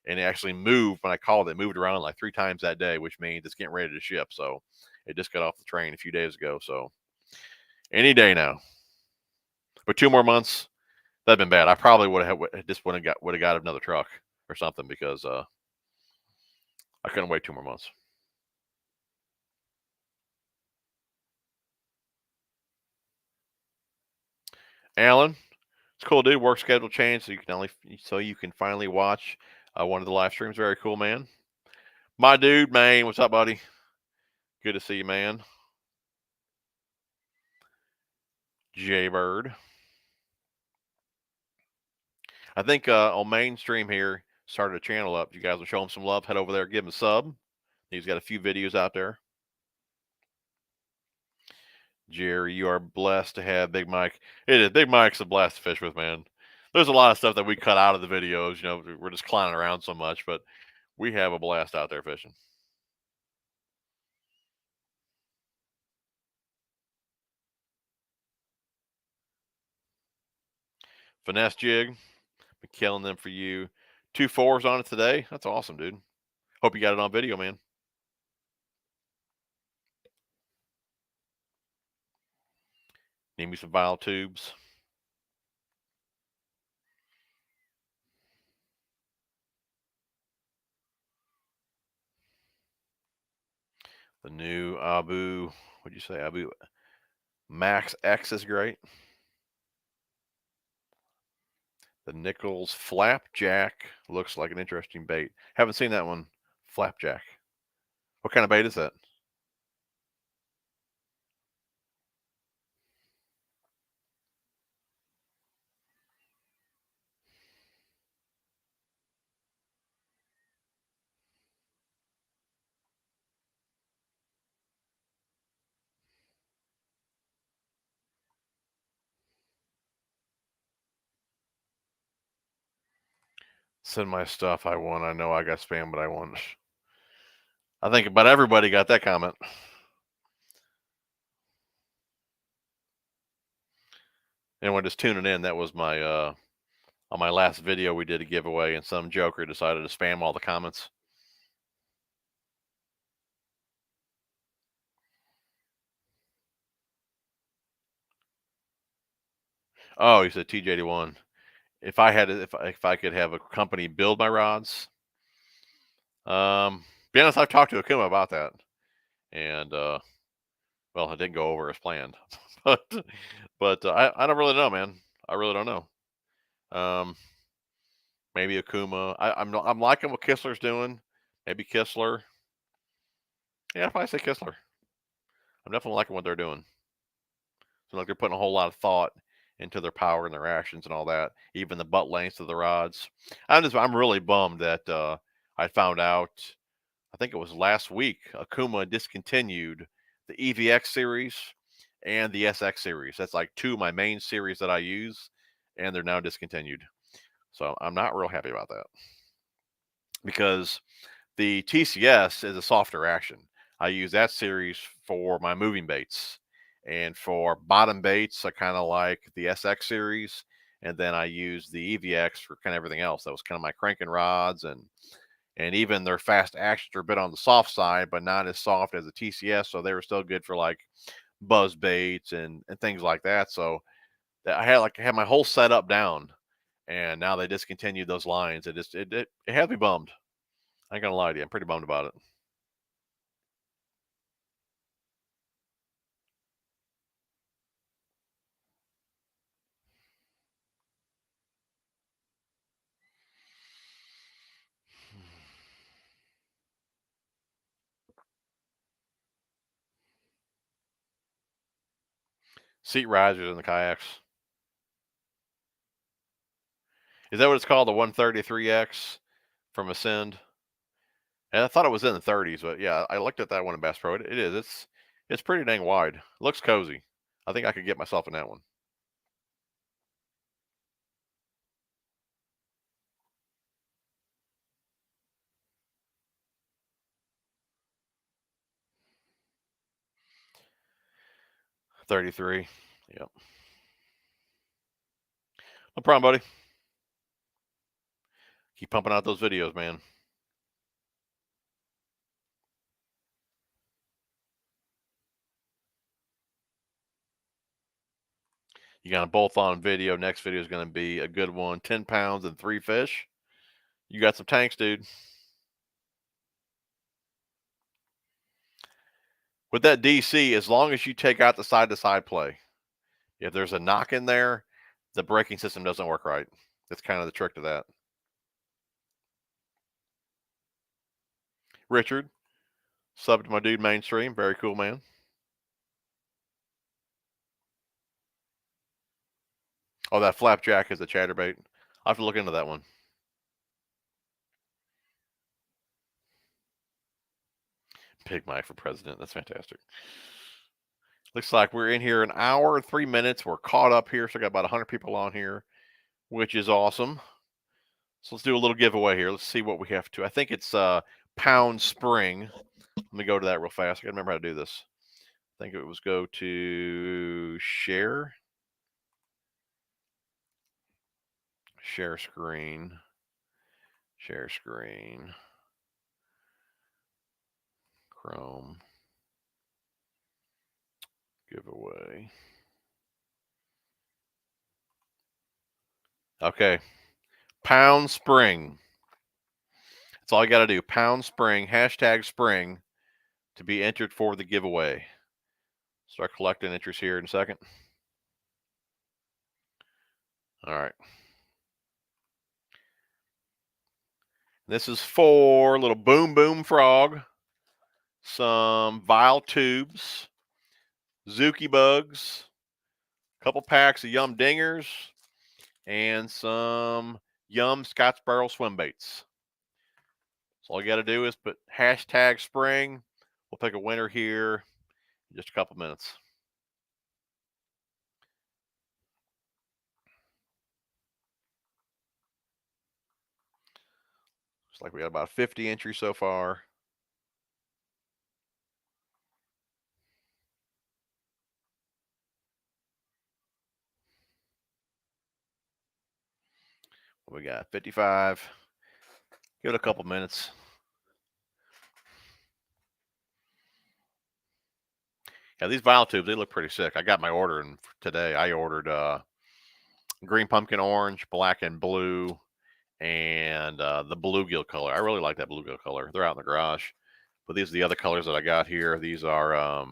and it actually moved. When I called, it moved around like 3 times that day, which means it's getting ready to ship. So it just got off the train a few days ago. So any day now. But 2 more months, that'd been bad. I probably would have just would have got another truck or something because I couldn't wait 2 more months. Alan, it's cool, dude. Work schedule changed, so you can finally watch one of the live streams. Very cool, man. My dude, man, what's up, buddy? Good to see you, man. Jaybird. I think on mainstream here started a channel up. You guys will show him some love. Head over there, give him a sub. He's got a few videos out there. Jerry, you are blessed to have Big Mike. It is. Big Mike's a blast to fish with, man. There's a lot of stuff that we cut out of the videos. We're just clowning around so much, but we have a blast out there fishing. Finesse jig. Been killing them for you. 2 4s on it today. That's awesome, dude. Hope you got it on video, man. Need me some vinyl tubes. The new Abu, what'd you say? Abu Max X is great. The Nichols Flapjack looks like an interesting bait. Haven't seen that one. Flapjack. What kind of bait is that? Send my stuff. I won. I know I got spam, but I won. I think about everybody got that comment. Anyone just tuning in, that was my on my last video we did a giveaway, and some joker decided to spam all the comments. Oh, he said TJ81. If I could have a company build my rods, be honest, I've talked to Akuma about that, and well, it didn't go over as planned. but I don't really know, man. I really don't know. Maybe Akuma. I'm liking what Kistler's doing. Maybe Kistler. Yeah, if I say Kistler, I'm definitely liking what they're doing. So like they're putting a whole lot of thought into their power and their actions and all that. Even the butt lengths of the rods. I'm really bummed that I found out. I think it was last week. Akuma discontinued the EVX series and the SX series. That's like two of my main series that I use, and they're now discontinued. So I'm not real happy about that because the TCS is a softer action. I use that series for my moving baits, and for bottom baits, I kind of like the SX series, and then I use the EVX for kind of everything else. That was kind of my cranking rods, and even their fast actions are a bit on the soft side, but not as soft as the TCS. So they were still good for like buzz baits and things like that. So I had my whole setup down, and now they discontinued those lines. It had me bummed. I ain't gonna lie to you. I'm pretty bummed about it. Seat risers in the kayaks. Is that what it's called? The 133X from Ascend? And I thought it was in the 30s, but yeah, I looked at that one in Bass Pro. It is. It's pretty dang wide. Looks cozy. I think I could get myself in that one. $33. Yep. No problem, buddy. Keep pumping out those videos, man. You got a both on video. Next video is going to be a good one. 10 pounds and 3 fish. You got some tanks, dude. With that DC, as long as you take out the side to side play, if there's a knock in there, the braking system doesn't work right. That's kind of the trick to that. Richard, sub to my dude Mainstream. Very cool, man. Oh, that flapjack is a chatterbait. I'll have to look into that one. Big Mike for president. That's fantastic. Looks like we're in here an hour and 3 minutes. We're caught up here, so I got about 100 people on here, which is awesome. So let's do a little giveaway here. Let's see what we have to. I think it's Pound Spring. Let me go to that real fast. I gotta remember how to do this. I think it was go to share screen, Chrome, giveaway. Okay, Pound Spring. That's all you got to do. Pound Spring, hashtag spring, to be entered for the giveaway. Start collecting entries here in a second. All right. This is for little Boom Boom Frog, some Vile Tubes, Zuki Bugs, a couple packs of Yum Dingers, and some Yum Scotch Barrel Swim Baits. So all you got to do is put hashtag spring. We'll pick a winner here in just a couple minutes. Looks like we got about 50 entries so far. We got 55. Give it a couple minutes. Yeah, these Vile Tubes, they look pretty sick. I got my order in today. I ordered green pumpkin orange, black and blue, and the bluegill color. I really like that bluegill color. They're out in the garage. But these are the other colors that I got here. These are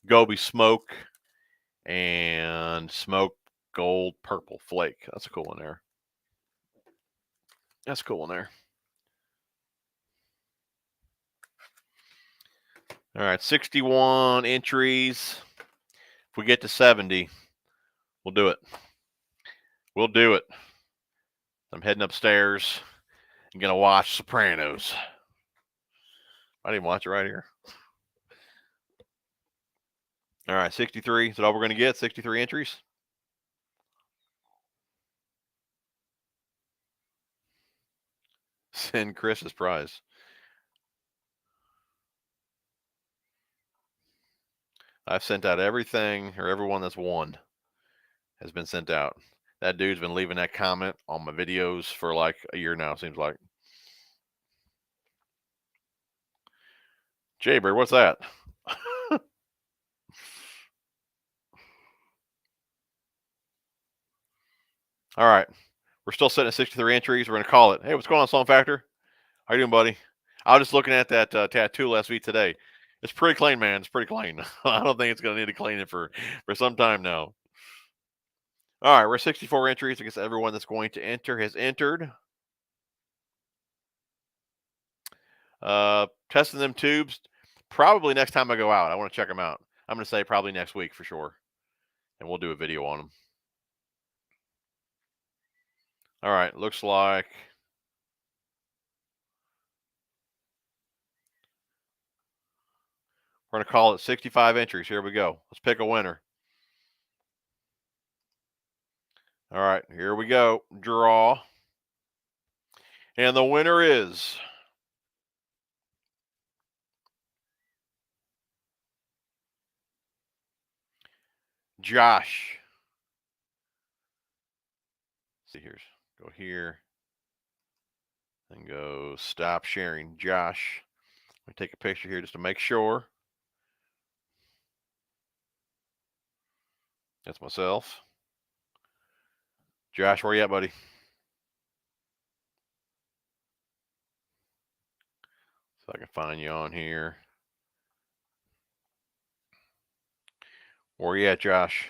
Gobi Smoke and Smoke Gold Purple Flake. That's a cool one there. That's a cool one there. All right, 61 entries. If we get to 70, we'll do it. We'll do it. I'm heading upstairs. I'm going to watch Sopranos. I didn't watch it right here. All right, 63. Is that all we're going to get? 63 entries? Send Chris's prize. I've sent out everything, or everyone that's won has been sent out. That dude's been leaving that comment on my videos for like a year now, seems like. Jaybird, what's that? All right. We're still sitting at 63 entries. We're going to call it. Hey, what's going on, Song Factor? How you doing, buddy? I was just looking at that tattoo last week today. It's pretty clean, man. It's pretty clean. I don't think it's going to need to clean it for some time now. All right, we're 64 entries. I guess everyone that's going to enter has entered. Testing them tubes. Probably next time I go out. I want to check them out. I'm going to say probably next week for sure. And we'll do a video on them. All right, looks like we're going to call it 65 entries. Here we go. Let's pick a winner. All right, here we go. Draw. And the winner is Josh. Let's see here. Go here. And go stop sharing. Josh. Let me take a picture here just to make sure. That's myself. Josh, where you at, buddy? So I can find you on here. Where you at, Josh?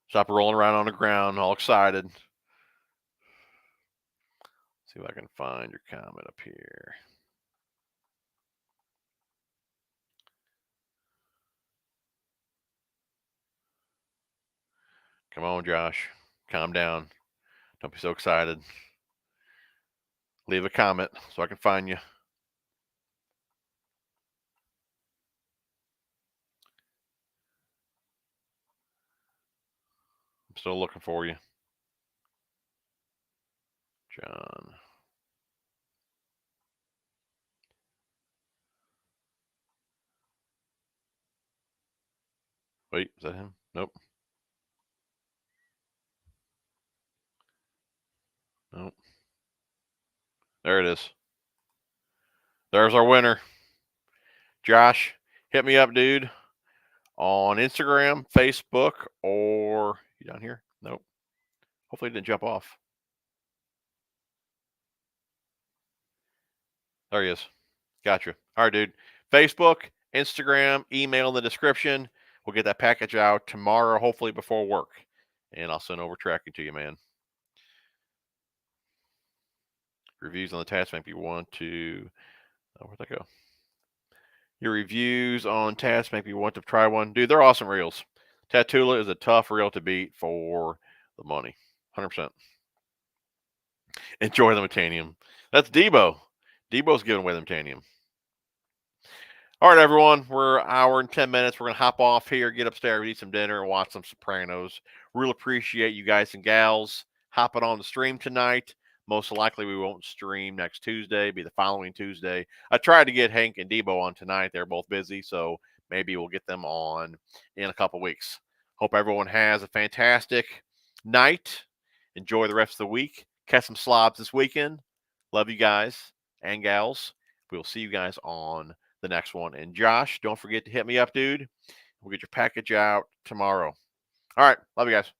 Stop rolling around on the ground, all excited. See if I can find your comment up here. Come on, Josh. Calm down. Don't be so excited. Leave a comment so I can find you. I'm still looking for you. John. Wait, is that him? Nope. Nope. There it is. There's our winner. Josh, hit me up, dude, on Instagram, Facebook, or you down here? Nope. Hopefully it didn't jump off. There he is. Gotcha. All right, dude. Facebook, Instagram, email in the description. We'll get that package out tomorrow, hopefully before work. And I'll send over tracking to you, man. Reviews on the tats make you want to... where'd that go? Your reviews on tats make you want to try one. Dude, they're awesome reels. Tatula is a tough reel to beat for the money. 100%. Enjoy the Metanium. That's Debo. Debo's giving away the Metanium. All right, everyone. We're an hour and 10 minutes. We're going to hop off here, get upstairs, eat some dinner, and watch some Sopranos. Really appreciate you guys and gals hopping on the stream tonight. Most likely we won't stream next Tuesday, be the following Tuesday. I tried to get Hank and Debo on tonight. They're both busy, so maybe we'll get them on in a couple weeks. Hope everyone has a fantastic night. Enjoy the rest of the week. Catch some slobs this weekend. Love you guys and gals. We'll see you guys on the next one. And Josh, don't forget to hit me up, dude. We'll get your package out tomorrow. All right. Love you guys.